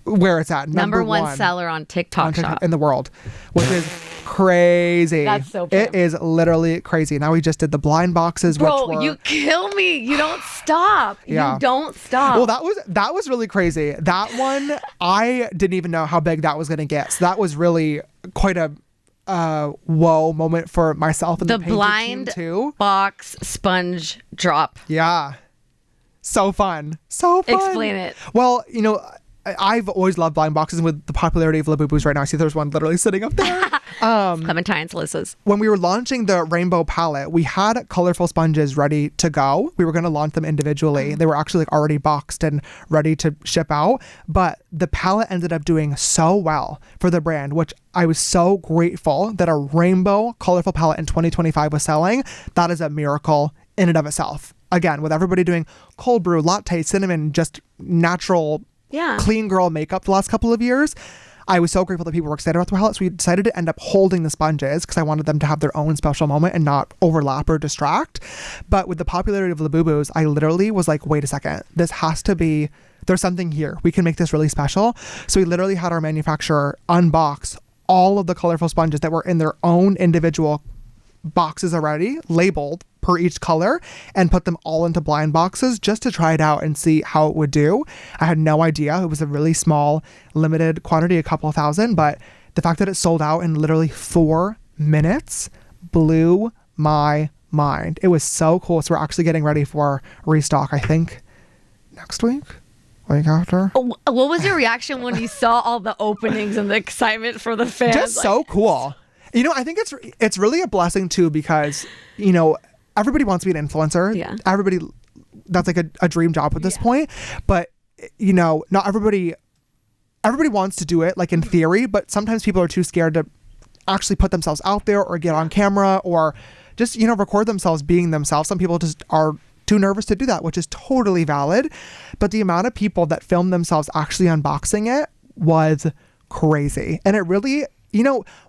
where it's at. Number one seller on TikTok Shop in the world, which is crazy. That's so It is literally crazy. Now we just did the blind boxes. Bro, which were, you kill me. You don't stop. Yeah. You don't stop. Well, that was really crazy. That one, I didn't even know how big that was going to get. So that was really quite a whoa moment for myself and the blind team too. Box sponge drop. Yeah. So fun. So fun. Explain it. Well, I've always loved blind boxes, and with the popularity of Labubus right now, I see there's one literally sitting up there. Clementine Salissa's. When we were launching the rainbow palette, we had colorful sponges ready to go. We were going to launch them individually. They were actually already boxed and ready to ship out. But the palette ended up doing so well for the brand, which I was so grateful that a rainbow colorful palette in 2025 was selling. That is a miracle in and of itself. Again, with everybody doing cold brew, latte, cinnamon, just natural clean girl makeup the last couple of years, I was so grateful that people were excited about the palette. So we decided to end up holding the sponges because I wanted them to have their own special moment and not overlap or distract. But with the popularity of Labubus, I literally was like, wait a second, this has to be, there's something here. We can make this really special. So we literally had our manufacturer unbox all of the colorful sponges that were in their own individual boxes already, labeled per each color, and put them all into blind boxes just to try it out and see how it would do. I had no idea. It was a really small, limited quantity, a couple thousand, but the fact that it sold out in literally 4 minutes blew my mind. It was so cool. So we're actually getting ready for restock, I think, next week. Week after. What was your reaction when you saw all the openings and the excitement for the fans? Just so cool. I think it's really a blessing too, because, everybody wants to be an influencer. Yeah. Everybody, that's like a dream job at this point. But, not everybody wants to do it, like in theory, but sometimes people are too scared to actually put themselves out there or get on camera or just, record themselves being themselves. Some people just are too nervous to do that, which is totally valid. But the amount of people that filmed themselves actually unboxing it was crazy. And it really,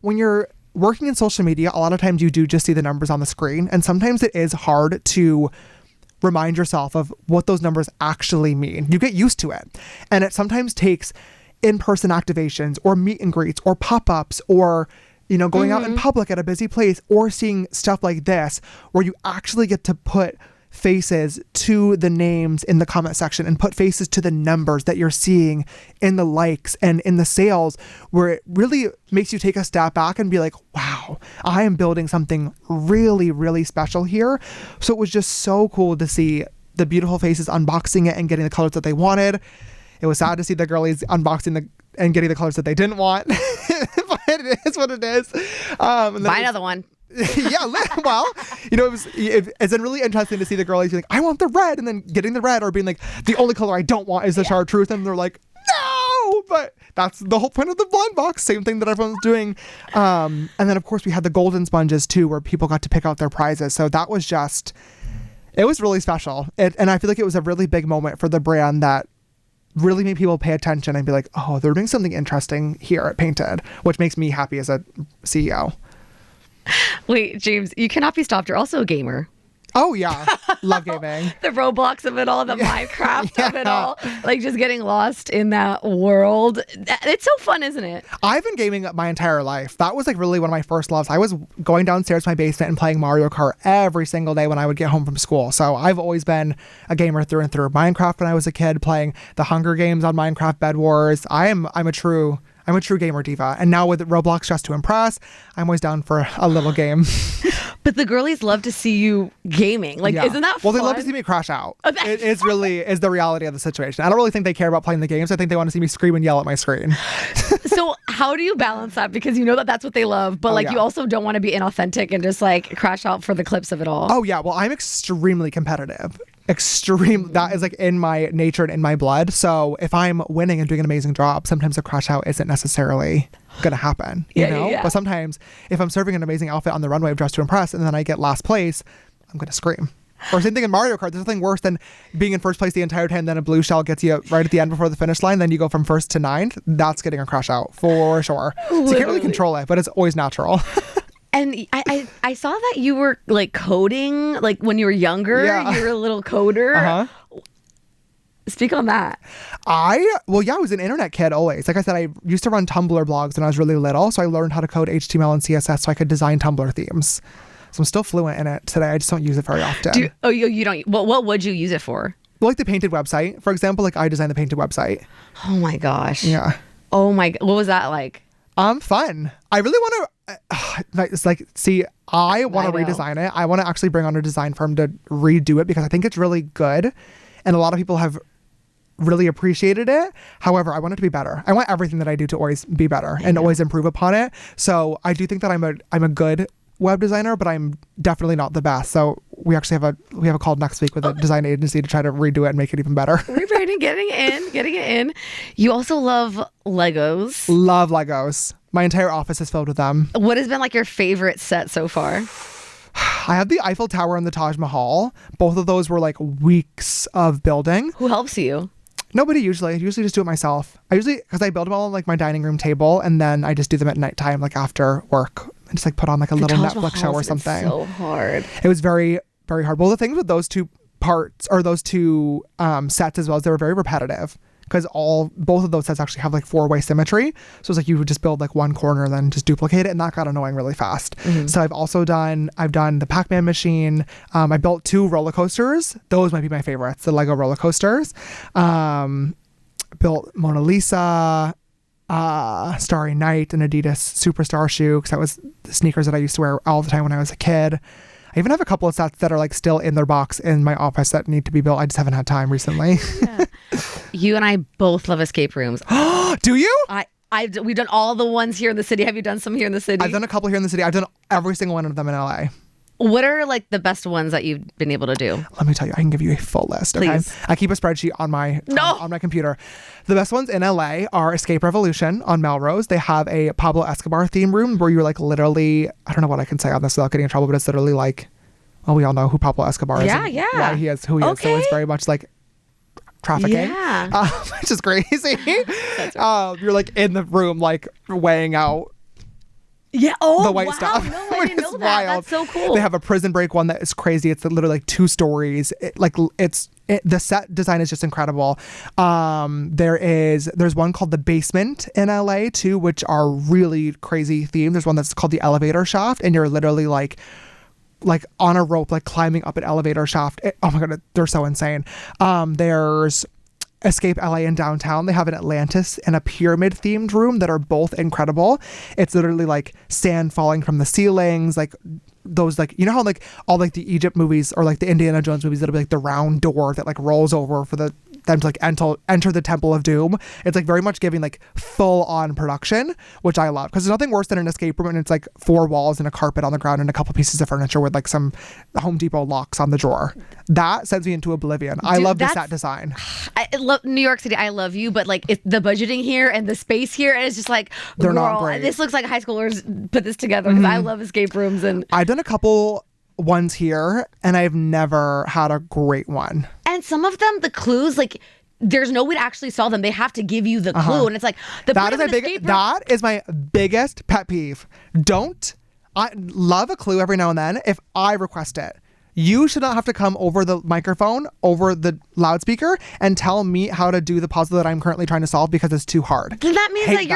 when you're working in social media, a lot of times you do just see the numbers on the screen. And sometimes it is hard to remind yourself of what those numbers actually mean. You get used to it. And it sometimes takes in-person activations or meet and greets or pop-ups or, going out in public at a busy place or seeing stuff like this where you actually get to put faces to the names in the comment section and put faces to the numbers that you're seeing in the likes and in the sales, where it really makes you take a step back and be like, wow, I am building something really, really special here. So it was just so cool to see the beautiful faces unboxing it and getting the colors that they wanted. It was sad to see the girlies unboxing and getting the colors that they didn't want. But it is what it is. Buy another one. Yeah, well, it's been really interesting to see the girlies be like, I want the red, and then getting the red, or being like, the only color I don't want is the chartreuse, and they're like, no, but that's the whole point of the blind box. Same thing that everyone's doing. And then of course we had the golden sponges too, where people got to pick out their prizes. So that was it was really special. And I feel like it was a really big moment for the brand that really made people pay attention and be like, oh, they're doing something interesting here at Painted, which makes me happy as a CEO. Wait, James, you cannot be stopped. You're also a gamer. Oh, yeah. Love gaming. The Roblox of it all, the Minecraft of it all. Like just getting lost in that world. It's so fun, isn't it? I've been gaming my entire life. That was like really one of my first loves. I was going downstairs to my basement and playing Mario Kart every single day when I would get home from school. So I've always been a gamer through and through. Minecraft when I was a kid, playing the Hunger Games on Minecraft, Bed Wars. I'm a true gamer diva. And now with Roblox Just to Impress, I'm always down for a little game. But the girlies love to see you gaming. Like, isn't that fun? Well, they love to see me crash out. It's really is the reality of the situation. I don't really think they care about playing the games. I think they want to see me scream and yell at my screen. So how do you balance that? Because you know that that's what they love, but you also don't want to be inauthentic and just like crash out for the clips of it all. Oh, yeah. Well, I'm extremely competitive. That is like in my nature and in my blood. So if I'm winning and doing an amazing job, sometimes a crash out isn't necessarily gonna happen, you know? Yeah. But sometimes if I'm serving an amazing outfit on the runway of Dress to Impress and then I get last place, I'm gonna scream. Or same thing in Mario Kart. There's nothing worse than being in first place the entire time, then a blue shell gets you right at the end before the finish line, then you go from first to ninth. That's getting a crash out for sure. So you can't really control it, but it's always natural. And I saw that you were like coding, like when you were younger, you were a little coder. Uh-huh. Speak on that. I was an internet kid always. Like I said, I used to run Tumblr blogs when I was really little. So I learned how to code HTML and CSS so I could design Tumblr themes. So I'm still fluent in it today. I just don't use it very often. You don't? What would you use it for? Well, like the Painted website. For example, like I designed the Painted website. Oh my gosh. Yeah. Oh my, what was that like? Fun. I really want to, it's like, see, I want to redesign it. I want to actually bring on a design firm to redo it because I think it's really good. And a lot of people have really appreciated it. However, I want it to be better. I want everything that I do to always be better and always improve upon it. So I do think that I'm a good web designer, but I'm definitely not the best. So we actually have a call next week with a design agency to try to redo it and make it even better. Rewriting, getting it in. You also love Legos. Love Legos. My entire office is filled with them. What has been like your favorite set so far? I have the Eiffel Tower and the Taj Mahal. Both of those were like weeks of building. Who helps you? Nobody usually. I usually just do it myself. Because I build them all on like my dining room table, and then I just do them at nighttime, like after work. And just like put on like a little Netflix show or something. So hard. It was very, very hard. Well, the thing with those two parts or those two sets as well is they were very repetitive because both of those sets actually have like 4-way symmetry. So it's like you would just build like one corner and then just duplicate it, and that got annoying really fast. Mm-hmm. So I've done the Pac-Man machine. I built 2 roller coasters. Those might be my favorites, the Lego roller coasters. Built Mona Lisa, Starry Night, and Adidas Superstar shoe, because that was the sneakers that I used to wear all the time when I was a kid. I even have a couple of sets that are like still in their box in my office that need to be built. I just haven't had time recently. Yeah. You and I both love escape rooms. Do you? We've done all the ones here in the city. Have you done some here in the city? I've done a couple here in the city. I've done every single one of them in LA. What are like the best ones that you've been able to do? Let me tell you, I can give you a full list. Okay, Please. I keep a spreadsheet on my on my computer. The best ones in LA are Escape Revolution on Melrose. They have a Pablo Escobar theme room where you're like literally, I don't know what I can say on this without getting in trouble, but it's literally like, well, we all know who Pablo Escobar is. Yeah, and yeah. why he is who he is. So it's very much like trafficking, which is crazy. Right. You're like in the room, like weighing out. Yeah. The white stuff. No, I didn't know that. That's so cool. They have a prison break one that is crazy. It's literally like 2 stories. The set design is just incredible. There's one called The Basement in LA too, which are really crazy themed. There's one that's called The Elevator Shaft, and you're literally like on a rope, like climbing up an elevator shaft. Oh my God, they're so insane. There's Escape LA in downtown. They have an Atlantis and a pyramid themed room that are both incredible. It's literally like sand falling from the ceilings, like those, like, you know how like all like the Egypt movies or like the Indiana Jones movies, that'll be like the round door that like rolls over for them to like enter the Temple of Doom. It's like very much giving like full on production, which I love, because there's nothing worse than an escape room and it's like 4 walls and a carpet on the ground and a couple pieces of furniture with like some Home Depot locks on the drawer. That sends me into oblivion. I love the set design. I love New York City. I love you, but like the budgeting here and the space here, and it's just like, they're not great. This looks like high schoolers put this together, because I love escape rooms. And I've done a couple ones here and I've never had a great one. And some of them, the clues, like, there's no way to actually solve them. They have to give you the clue, and it's like that is my biggest pet peeve. I love a clue every now and then if I request it. You should not have to come over the microphone, over the loudspeaker, and tell me how to do the puzzle that I'm currently trying to solve because it's too hard. That means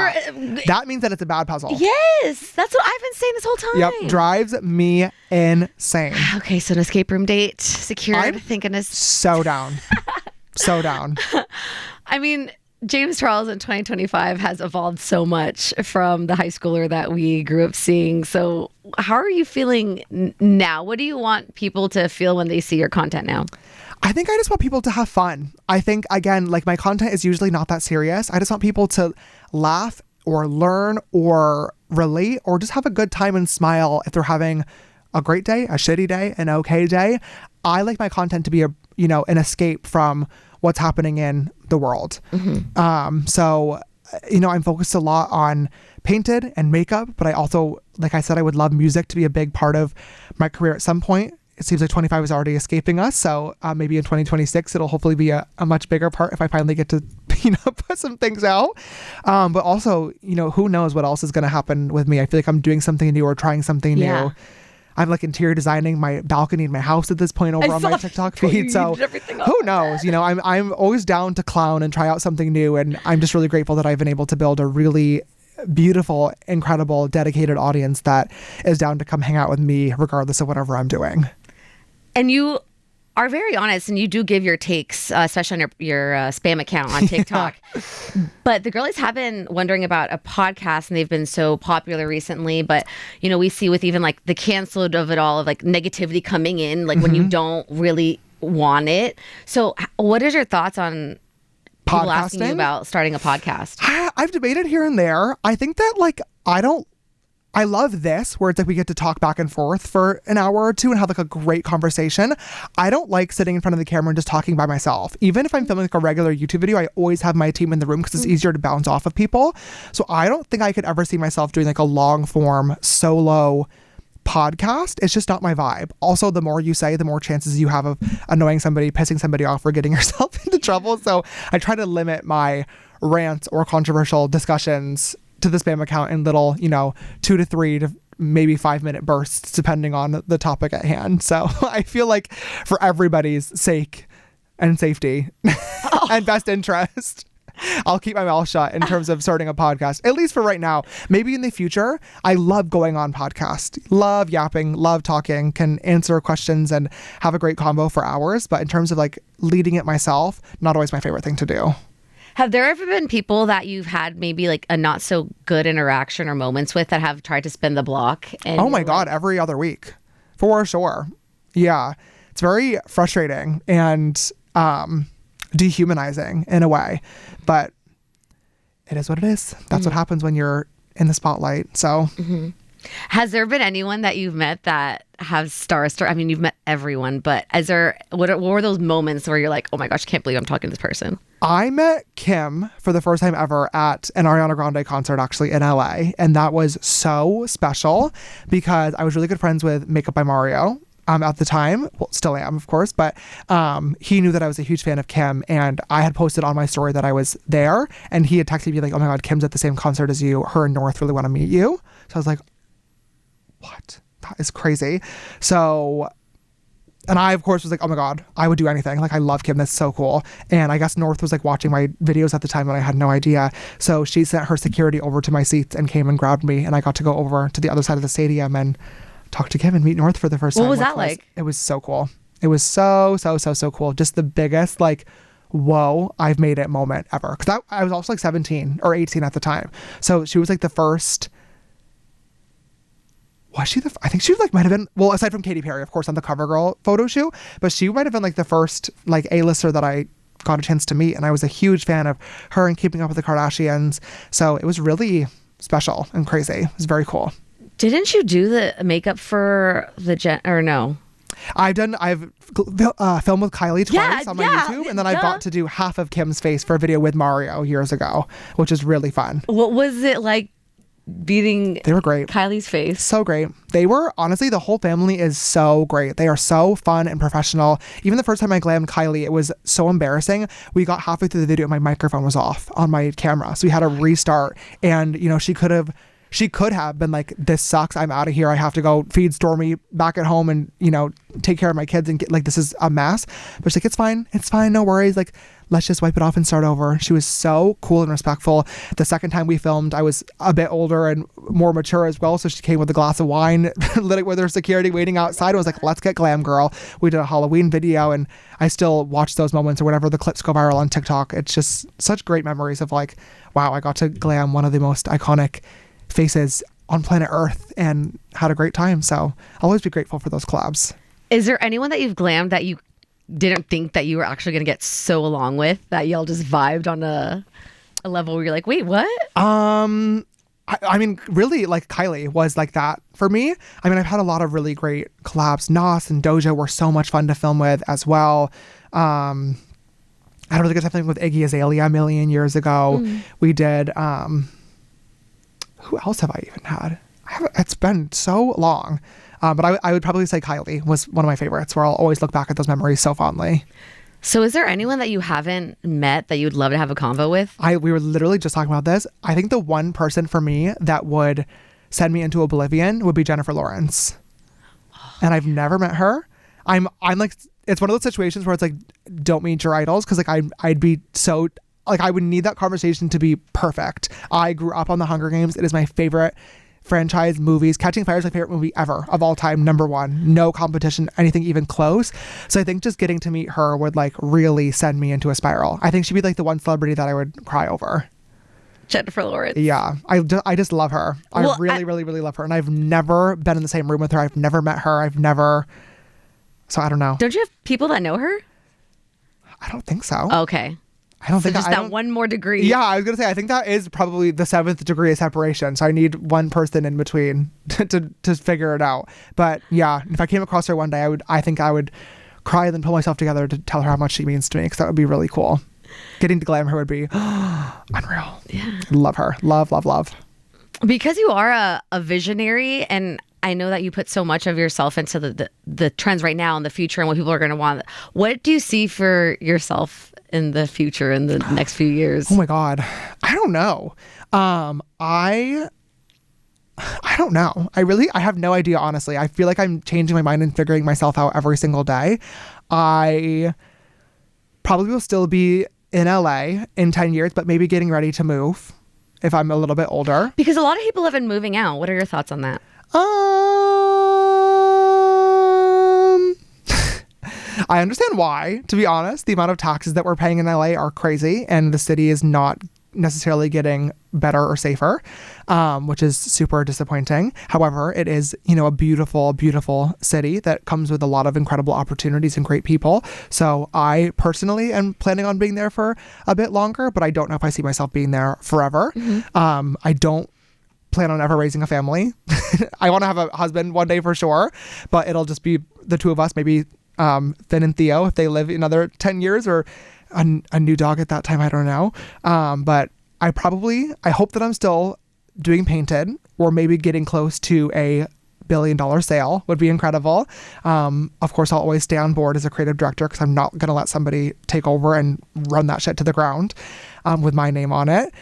that means that it's a bad puzzle. Yes, that's what I've been saying this whole time. Yep, drives me insane. Okay, so an escape room date secured. Thank goodness. So down. So down. I mean, James Charles in 2025 has evolved so much from the high schooler that we grew up seeing. So how are you feeling now? What do you want people to feel when they see your content now? I think I just want people to have fun. I think, again, like my content is usually not that serious. I just want people to laugh or learn or relate or just have a good time and smile if they're having a great day, a shitty day, an okay day. I like my content to be an escape from what's happening in the world. So, I'm focused a lot on painted and makeup, but I also, like I said, I would love music to be a big part of my career at some point. It seems like 25 is already escaping us. So maybe in 2026, it'll hopefully be a much bigger part if I finally get to, put some things out. But also, who knows what else is going to happen with me. I feel like I'm doing something new or trying something new. I'm like interior designing my balcony in my house at this point over on my TikTok feed. So who knows? I'm always down to clown and try out something new. And I'm just really grateful that I've been able to build a really beautiful, incredible, dedicated audience that is down to come hang out with me regardless of whatever I'm doing. And you are very honest, and you do give your takes, especially on your spam account on TikTok. But the girlies have been wondering about a podcast, and they've been so popular recently. But, we see with even like the canceled of it all, of like negativity coming in, like when you don't really want it. So what is your thoughts on people asking you about starting a podcast? I've debated here and there. I think that I love this, where it's like we get to talk back and forth for an hour or two and have like a great conversation. I don't like sitting in front of the camera and just talking by myself. Even if I'm filming like a regular YouTube video, I always have my team in the room because it's easier to bounce off of people. So I don't think I could ever see myself doing like a long form solo podcast. It's just not my vibe. Also, the more you say, the more chances you have of annoying somebody, pissing somebody off, or getting yourself into trouble. So I try to limit my rants or controversial discussions to the spam account in little, 2 to 3 to maybe 5-minute bursts, depending on the topic at hand. So I feel like for everybody's sake and safety and best interest, I'll keep my mouth shut in terms of starting a podcast, at least for right now. Maybe in the future. I love going on podcasts, love yapping, love talking, can answer questions and have a great combo for hours. But in terms of like leading it myself, not always my favorite thing to do. Have there ever been people that you've had maybe like a not so good interaction or moments with that have tried to spin the block? And oh my God, every other week. For sure. Yeah. It's very frustrating and dehumanizing in a way. But it is what it is. That's what happens when you're in the spotlight. So Has there been anyone that you've met that has star? I mean, you've met everyone, but what were those moments where you're like, oh my gosh, I can't believe I'm talking to this person? I met Kim for the first time ever at an Ariana Grande concert, actually, in LA. And that was so special because I was really good friends with Makeup by Mario. At the time, well, still am, of course, but he knew that I was a huge fan of Kim, and I had posted on my story that I was there, and he had texted me like, oh my God, Kim's at the same concert as you. Her and North really want to meet you. So I was like, what? That is crazy. So, and I, of course, was like, oh my God, I would do anything. Like, I love Kim. That's so cool. And I guess North was like watching my videos at the time and I had no idea. So she sent her security over to my seats and came and grabbed me. And I got to go over to the other side of the stadium and talk to Kim and meet North for the first time. What was that like? It was so cool. It was so cool. Just the biggest, like, whoa, I've made it moment ever. Because I was also like 17 or 18 at the time. So she was like the first... Was she I think she was like might have been, well, aside from Katy Perry, of course, on the CoverGirl photo shoot, but she might have been like the first like A-lister that I got a chance to meet. And I was a huge fan of her and Keeping Up with the Kardashians. So it was really special and crazy. It was very cool. Didn't you do the makeup for the or no? I've filmed with Kylie twice on my YouTube, and then I've got to do half of Kim's face for a video with Mario years ago, which is really fun. What was it like beating They were great. Kylie's face? So great. They were, honestly, the whole family is so great. They are so fun and professional. Even the first time I glammed Kylie, it was so embarrassing. We got halfway through the video and my microphone was off on my camera. So we had to restart. And, you know, she could have been like, this sucks. I'm out of here. I have to go feed Stormy back at home and, you know, take care of my kids and get like, this is a mess. But she's like, it's fine. It's fine. No worries. Like, let's just wipe it off and start over. She was so cool and respectful. The second time we filmed, I was a bit older and more mature as well. So she came with a glass of wine, lit it with her security waiting outside. I was like, let's get glam, girl. We did a Halloween video and I still watch those moments or whenever the clips go viral on TikTok. It's just such great memories of like, wow, I got to glam one of the most iconic faces on planet Earth and had a great time. So I'll always be grateful for those collabs. Is there anyone that you've glammed that you didn't think that you were actually going to get so along with, that y'all just vibed on a level where you're like, wait, what? I mean, really, like Kylie was like that for me. I mean, I've had a lot of really great collabs. Nas and Doja were so much fun to film with as well. I had a really good time filming with Iggy Azalea a million years ago. We did, who else have I even had? It's been so long. But I would probably say Kylie was one of my favorites, where I'll always look back at those memories so fondly. So is there anyone that you haven't met that you'd love to have a convo with? We were literally just talking about this. I think the one person for me that would send me into oblivion would be Jennifer Lawrence. And I've never met her. I'm like, it's one of those situations where it's like, don't meet your idols, because like I'd be so... Like, I would need that conversation to be perfect. I grew up on the Hunger Games. It is my favorite franchise movies. Catching Fire is my favorite movie ever of all time. #1. No competition, anything even close. So I think just getting to meet her would like really send me into a spiral. I think she'd be like the one celebrity that I would cry over. Jennifer Lawrence. Yeah. I just love her. Well, I really love her. And I've never been in the same room with her. I've never met her. So I don't know. Don't you have people that know her? I don't think so. Okay. I don't think just that one more degree. Yeah, I was gonna say I think that is probably the 7th degree of separation. So I need one person in between to figure it out. But yeah, if I came across her one day, I think I would cry and then pull myself together to tell her how much she means to me, because that would be really cool. Getting to glam her would be unreal. Yeah, love her, love. Because you are a visionary, and I know that you put so much of yourself into the trends right now and the future and what people are going to want. What do you see for yourself in the future, in the next few years? Oh my God. I don't know. I don't know. I have no idea, honestly. I feel like I'm changing my mind and figuring myself out every single day. I probably will still be in LA in 10 years, but maybe getting ready to move if I'm a little bit older. Because a lot of people have been moving out. What are your thoughts on that? I understand why, to be honest. The amount of taxes that we're paying in LA are crazy, and the city is not necessarily getting better or safer, which is super disappointing. However, it is, a beautiful, beautiful city that comes with a lot of incredible opportunities and great people. So I personally am planning on being there for a bit longer, but I don't know if I see myself being there forever. I don't plan on ever raising a family. I want to have a husband one day for sure, but it'll just be the two of us, maybe Finn and Theo if they live another 10 years, or a new dog at that time. I don't know. But I hope that I'm still doing Painted, or maybe getting close to a $1 billion sale would be incredible. Of course, I'll always stay on board as a creative director, because I'm not going to let somebody take over and run that shit to the ground with my name on it.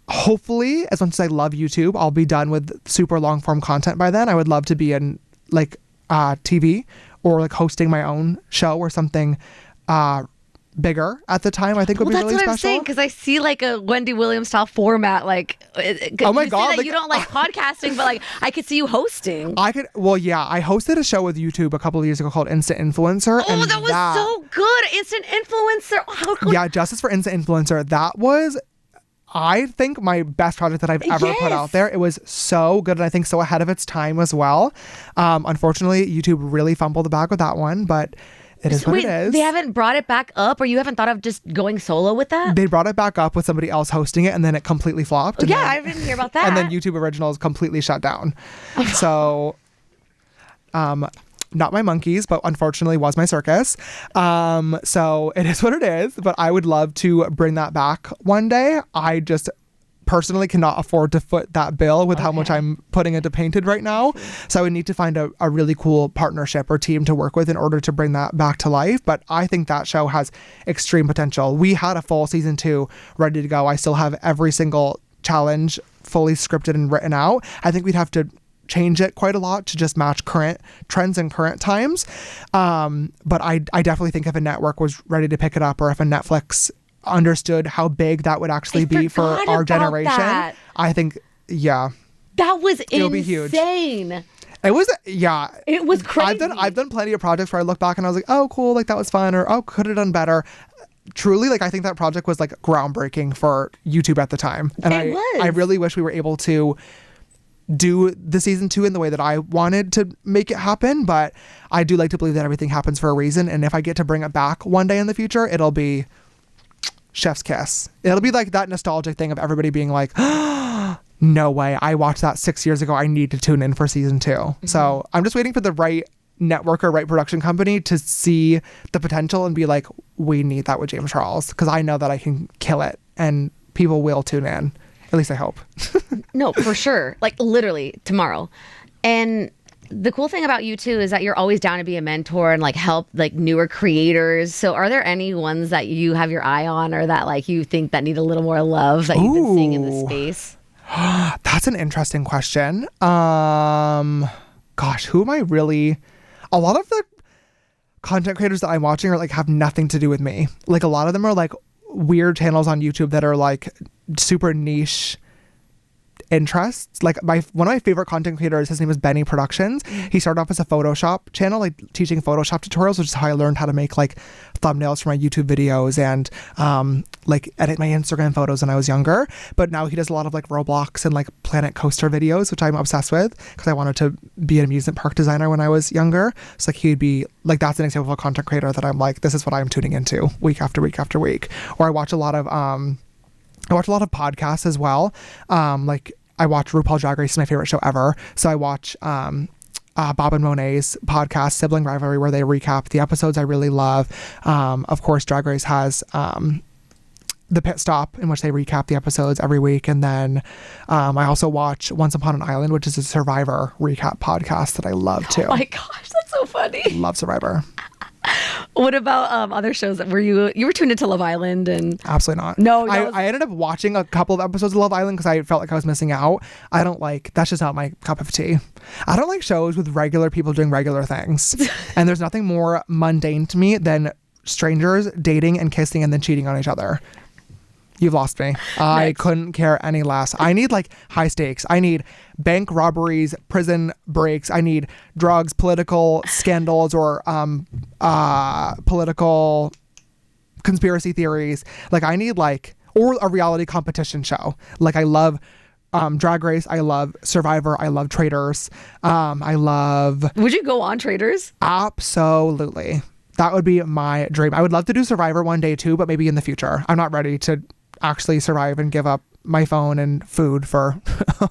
Hopefully, as much as I love YouTube, I'll be done with super long form content by then. I would love to be in like TV, or like hosting my own show or something bigger at the time. I think would be really special. That's what I'm saying, because I see like a Wendy Williams style format. Like, oh my God, like, you don't like podcasting, but like I could see you hosting. I hosted a show with YouTube a couple of years ago called Instant Influencer. Oh, that was so good. Instant Influencer. How cool. Yeah, Justice for Instant Influencer. That was, I think, my best project that I've ever put out there. It was so good, and I think so ahead of its time as well. Unfortunately, YouTube really fumbled the bag with that one, but it is what it is. They haven't brought it back up, or you haven't thought of just going solo with that? They brought it back up with somebody else hosting it, and then it completely flopped. Yeah, I didn't hear about that. And then YouTube Originals completely shut down. So, not my monkeys, but unfortunately was my circus. So it is what it is, but I would love to bring that back one day. I just personally cannot afford to foot that bill with how much I'm putting into Painted right now. So I would need to find a really cool partnership or team to work with in order to bring that back to life. But I think that show has extreme potential. We had a full season 2 ready to go. I still have every single challenge fully scripted and written out. I think we'd have to change it quite a lot to just match current trends and current times. But I definitely think if a network was ready to pick it up, or if a Netflix understood how big that would actually be for our generation, I think, yeah. That was insane. It'll be huge. It was crazy. I've done plenty of projects where I look back and I was like, oh, cool, like that was fun, or oh, could have done better. Truly, like I think that project was like groundbreaking for YouTube at the time. And I really wish we were able to do the season 2 in the way that I wanted to make it happen, but I do like to believe that everything happens for a reason, and if I get to bring it back one day in the future, it'll be chef's kiss. It'll be like that nostalgic thing of everybody being like, oh, no way, I watched that 6 years ago, I need to tune in for season 2. So I'm just waiting for the right network or right production company to see the potential and be like, we need that with James Charles, because I know that I can kill it and people will tune in. At least I hope. No, for sure. Like literally tomorrow. And the cool thing about you too is that you're always down to be a mentor and like help like newer creators. So are there any ones that you have your eye on, or that like you think that need a little more love that you've been seeing in the space? That's an interesting question. Gosh, who am I really? A lot of the content creators that I'm watching are like have nothing to do with me. Like a lot of them are like weird channels on YouTube that are like super niche interests. Like one of my favorite content creators, his name is Benny Productions. He started off as a Photoshop channel, like teaching Photoshop tutorials, which is how I learned how to make like thumbnails for my YouTube videos and like edit my Instagram photos when I was younger. But now he does a lot of like Roblox and like Planet Coaster videos, which I'm obsessed with because I wanted to be an amusement park designer when I was younger. So like he'd be like, that's an example of a content creator that I'm like, this is what I'm tuning into week after week after week. Or I watch a lot of podcasts as well. Like I watch RuPaul Drag Race, is my favorite show ever. So I watch Bob and Monet's podcast, Sibling Rivalry, where they recap the episodes I really love. Of course, Drag Race has the Pit Stop, in which they recap the episodes every week. And then I also watch Once Upon an Island, which is a Survivor recap podcast that I love too. Oh my gosh, that's so funny. Love Survivor. What about other shows that you were tuned into Love Island? And absolutely not. No, I ended up watching a couple of episodes of Love Island because I felt like I was missing out. That's just not my cup of tea. I don't like shows with regular people doing regular things. And there's nothing more mundane to me than strangers dating and kissing and then cheating on each other. You've lost me. I couldn't care any less. I need like high stakes. I need bank robberies, prison breaks. I need drugs, political scandals, or political conspiracy theories. Like I need or a reality competition show. Like I love Drag Race. I love Survivor. I love Traders. I love... Would you go on Traders? Absolutely. That would be my dream. I would love to do Survivor one day too, but maybe in the future. I'm not ready to actually survive and give up my phone and food for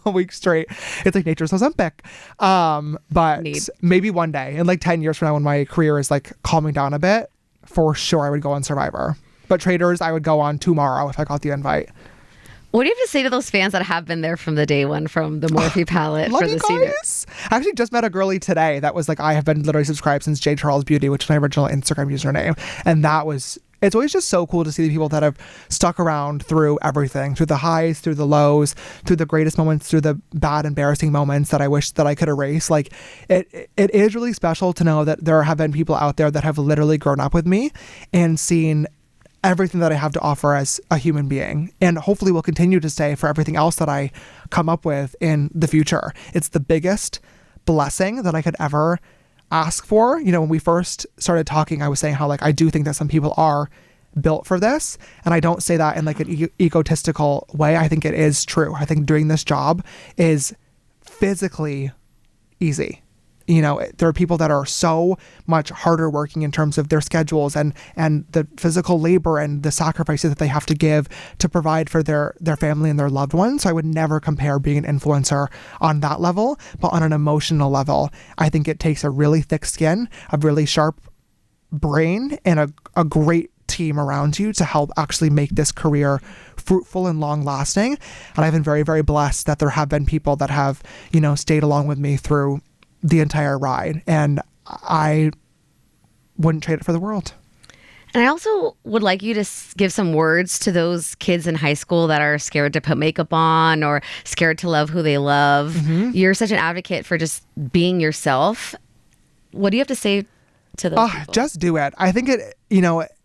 a week straight. It's like nature's Ozempic. But maybe one day, in like 10 years from now when my career is like calming down a bit, for sure I would go on Survivor. But Traders, I would go on tomorrow if I got the invite. What do you have to say to those fans that have been there from the day one, from the Morphe palette Love for the you season? I actually just met a girlie today that was like, I have been literally subscribed since J. Charles Beauty, which is my original Instagram username. And it's always just so cool to see the people that have stuck around through everything, through the highs, through the lows, through the greatest moments, through the bad, embarrassing moments that I wish that I could erase. Like it is really special to know that there have been people out there that have literally grown up with me and seen everything that I have to offer as a human being, and hopefully will continue to stay for everything else that I come up with in the future. It's the biggest blessing that I could ever ask for. You know, when we first started talking, I was saying how like I do think that some people are built for this, and I don't say that in like an egotistical way. I think it is true. I think doing this job is physically easy. You know, there are people that are so much harder working in terms of their schedules and the physical labor and the sacrifices that they have to give to provide for their family and their loved ones. So I would never compare being an influencer on that level, but on an emotional level, I think it takes a really thick skin, a really sharp brain, and a great team around you to help actually make this career fruitful and long lasting. And I've been very, very blessed that there have been people that have, you know, stayed along with me through the entire ride, and I wouldn't trade it for the world. And I also would like you to give some words to those kids in high school that are scared to put makeup on or scared to love who they love. Mm-hmm. You're such an advocate for just being yourself. What do you have to say to those people? Just do it. I think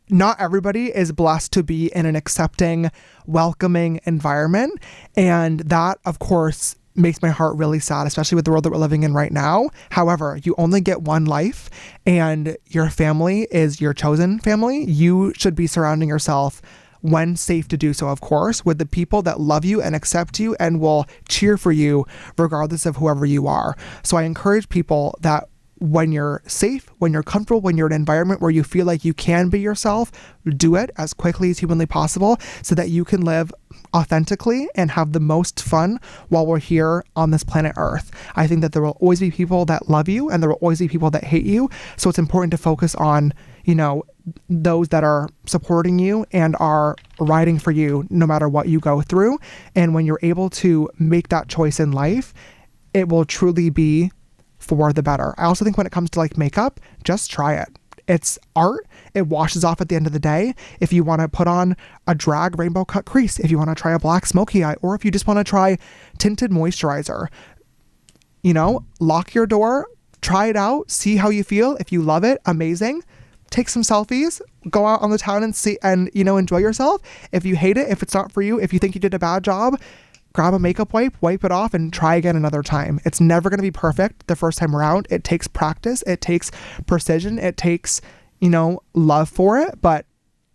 not everybody is blessed to be in an accepting, welcoming environment, and that, of course, makes my heart really sad, especially with the world that we're living in right now. However, you only get one life, and your family is your chosen family. You should be surrounding yourself, when safe to do so, of course, with the people that love you and accept you and will cheer for you regardless of whoever you are. So I encourage people that when you're safe, when you're comfortable, when you're in an environment where you feel like you can be yourself, do it as quickly as humanly possible so that you can live authentically and have the most fun while we're here on this planet Earth. I think that there will always be people that love you and there will always be people that hate you. So it's important to focus on, you know, those that are supporting you and are riding for you no matter what you go through. And when you're able to make that choice in life, it will truly be for the better. I also think when it comes to like makeup, just try it. It's art. It washes off at the end of the day. If you want to put on a drag rainbow cut crease, if you want to try a black smoky eye, or if you just want to try tinted moisturizer, you know, lock your door, try it out, see how you feel. If you love it, amazing. Take some selfies, go out on the town and see, and, you know, enjoy yourself. If you hate it, if it's not for you, if you think you did a bad job, grab a makeup wipe it off, and try again another time. It's never going to be perfect the first time around. It takes practice. It takes precision. It takes, you know, love for it. But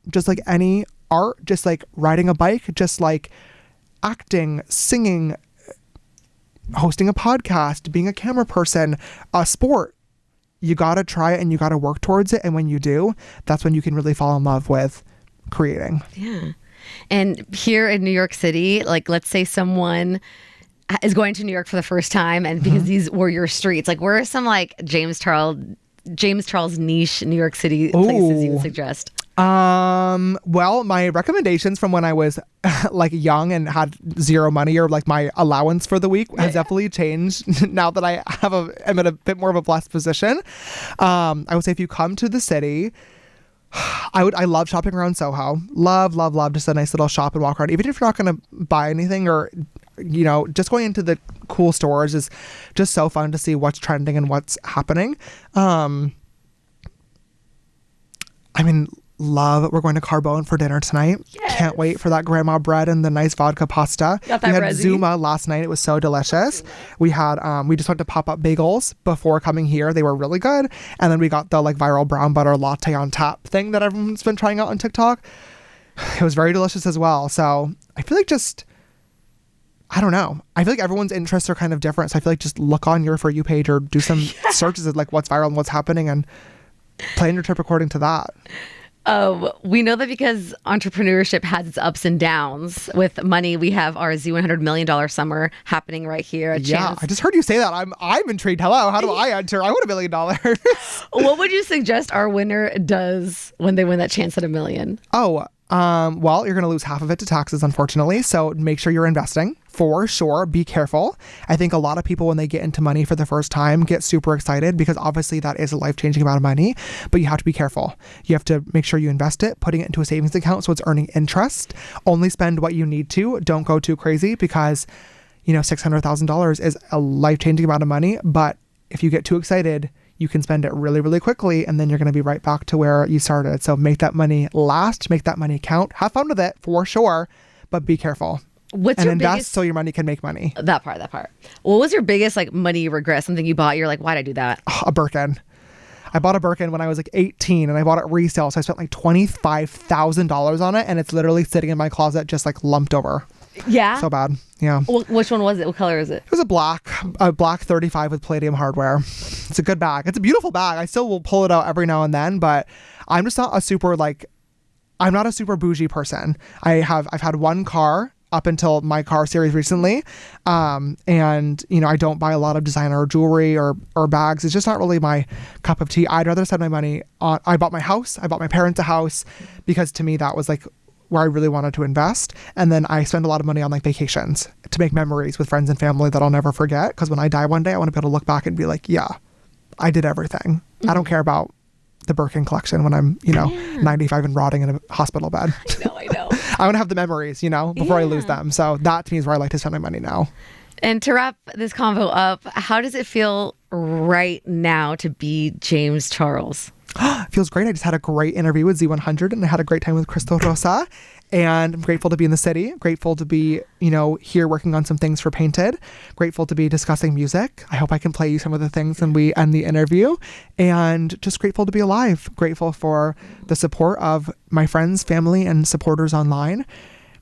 just like any art, just like riding a bike, just like acting, singing, hosting a podcast, being a camera person, a sport, you got to try it and you got to work towards it. And when you do, that's when you can really fall in love with creating. Yeah. And here in New York City, like let's say someone is going to New York for the first time, and because these were your streets, like where are some like James Charles niche New York City places you would suggest? Well, my recommendations from when I was like young and had zero money, or like my allowance for the week, has definitely changed now that I'm in a bit more of a blessed position. I would say if you come to the city, I love shopping around Soho. Love just a nice little shop and walk around. Even if you're not going to buy anything, or, you know, just going into the cool stores is just so fun to see what's trending and what's happening. I mean, We're going to Carbone for dinner tonight. Yes. Can't wait for that grandma bread and the nice vodka pasta. Got that we had resi. Zuma last night. It was so delicious. We had we just went to Pop Up Bagels before coming here. They were really good. And then we got the like viral brown butter latte on tap thing that everyone's been trying out on TikTok. It was very delicious as well. So I feel like I don't know. I feel like everyone's interests are kind of different. So I feel like just look on your For You page or do some searches of like what's viral and what's happening and plan your trip according to that. We know that because entrepreneurship has its ups and downs. With money, we have our Z100 million summer happening right here. I just heard you say that. I'm intrigued. Hello, how do I enter? I want $1 million. What would you suggest our winner does when they win that chance at $1 million? Well, you're going to lose half of it to taxes, unfortunately. So make sure you're investing for sure. Be careful. I think a lot of people, when they get into money for the first time, get super excited because obviously that is a life-changing amount of money, but you have to be careful. You have to make sure you invest it, putting it into a savings account so it's earning interest. Only spend what you need to. Don't go too crazy because, $600,000 is a life-changing amount of money. But if you get too excited, you can spend it really, really quickly, and then you're going to be right back to where you started. So make that money last, make that money count. Have fun with it for sure, but be careful. Invest so your money can make money. That part. What was your biggest money regret? Something you bought, you're like, why'd I do that? A Birkin. I bought a Birkin when I was 18 and I bought it resale. So I spent $25,000 on it, and it's literally sitting in my closet just lumped over. Yeah. So bad. Yeah. Which one was it? What color is it? It was a black 35 with palladium hardware. It's a good bag. It's a beautiful bag. I still will pull it out every now and then, but I'm just not a super I'm not a super bougie person. I've had one car up until my car series recently. And I don't buy a lot of designer jewelry or bags. It's just not really my cup of tea. I'd rather spend my money on, I bought my house. I bought my parents a house because to me that was where I really wanted to invest. And then I spend a lot of money on vacations to make memories with friends and family that I'll never forget. Because when I die one day, I want to be able to look back and be like, yeah, I did everything. I don't care about the Birkin collection when I'm, 95 and rotting in a hospital bed. I know. I want to have the memories, before I lose them. So that to me is where I like to spend my money now. And to wrap this convo up, how does it feel right now to be James Charles? It feels great. I just had a great interview with Z100 and I had a great time with Crystal Rosa. And I'm grateful to be in the city, grateful to be, here working on some things for Painted, grateful to be discussing music. I hope I can play you some of the things when we end the interview, and just grateful to be alive, grateful for the support of my friends, family, and supporters online.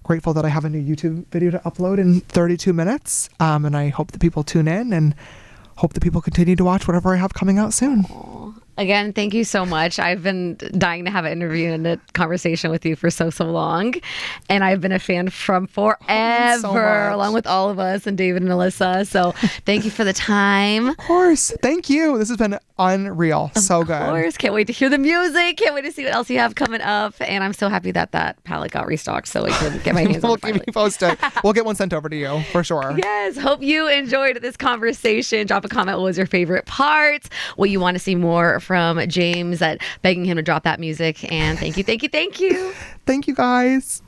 Grateful that I have a new YouTube video to upload in 32 minutes. And I hope that people tune in and hope that people continue to watch whatever I have coming out soon. Again, thank you so much. I've been dying to have an interview and a conversation with you for so long. And I've been a fan from forever, along with all of us and David and Alyssa. So thank you for the time. Of course. Thank you. This has been unreal. So good. Of course. Can't wait to hear the music. Can't wait to see what else you have coming up. And I'm so happy that palette got restocked so I can get my hands on it. We'll keep you posted. We'll get one sent over to you for sure. Yes. Hope you enjoyed this conversation. Drop a comment. What was your favorite part? What you want to see more from James, begging him to drop that music. And thank you. Thank you, guys.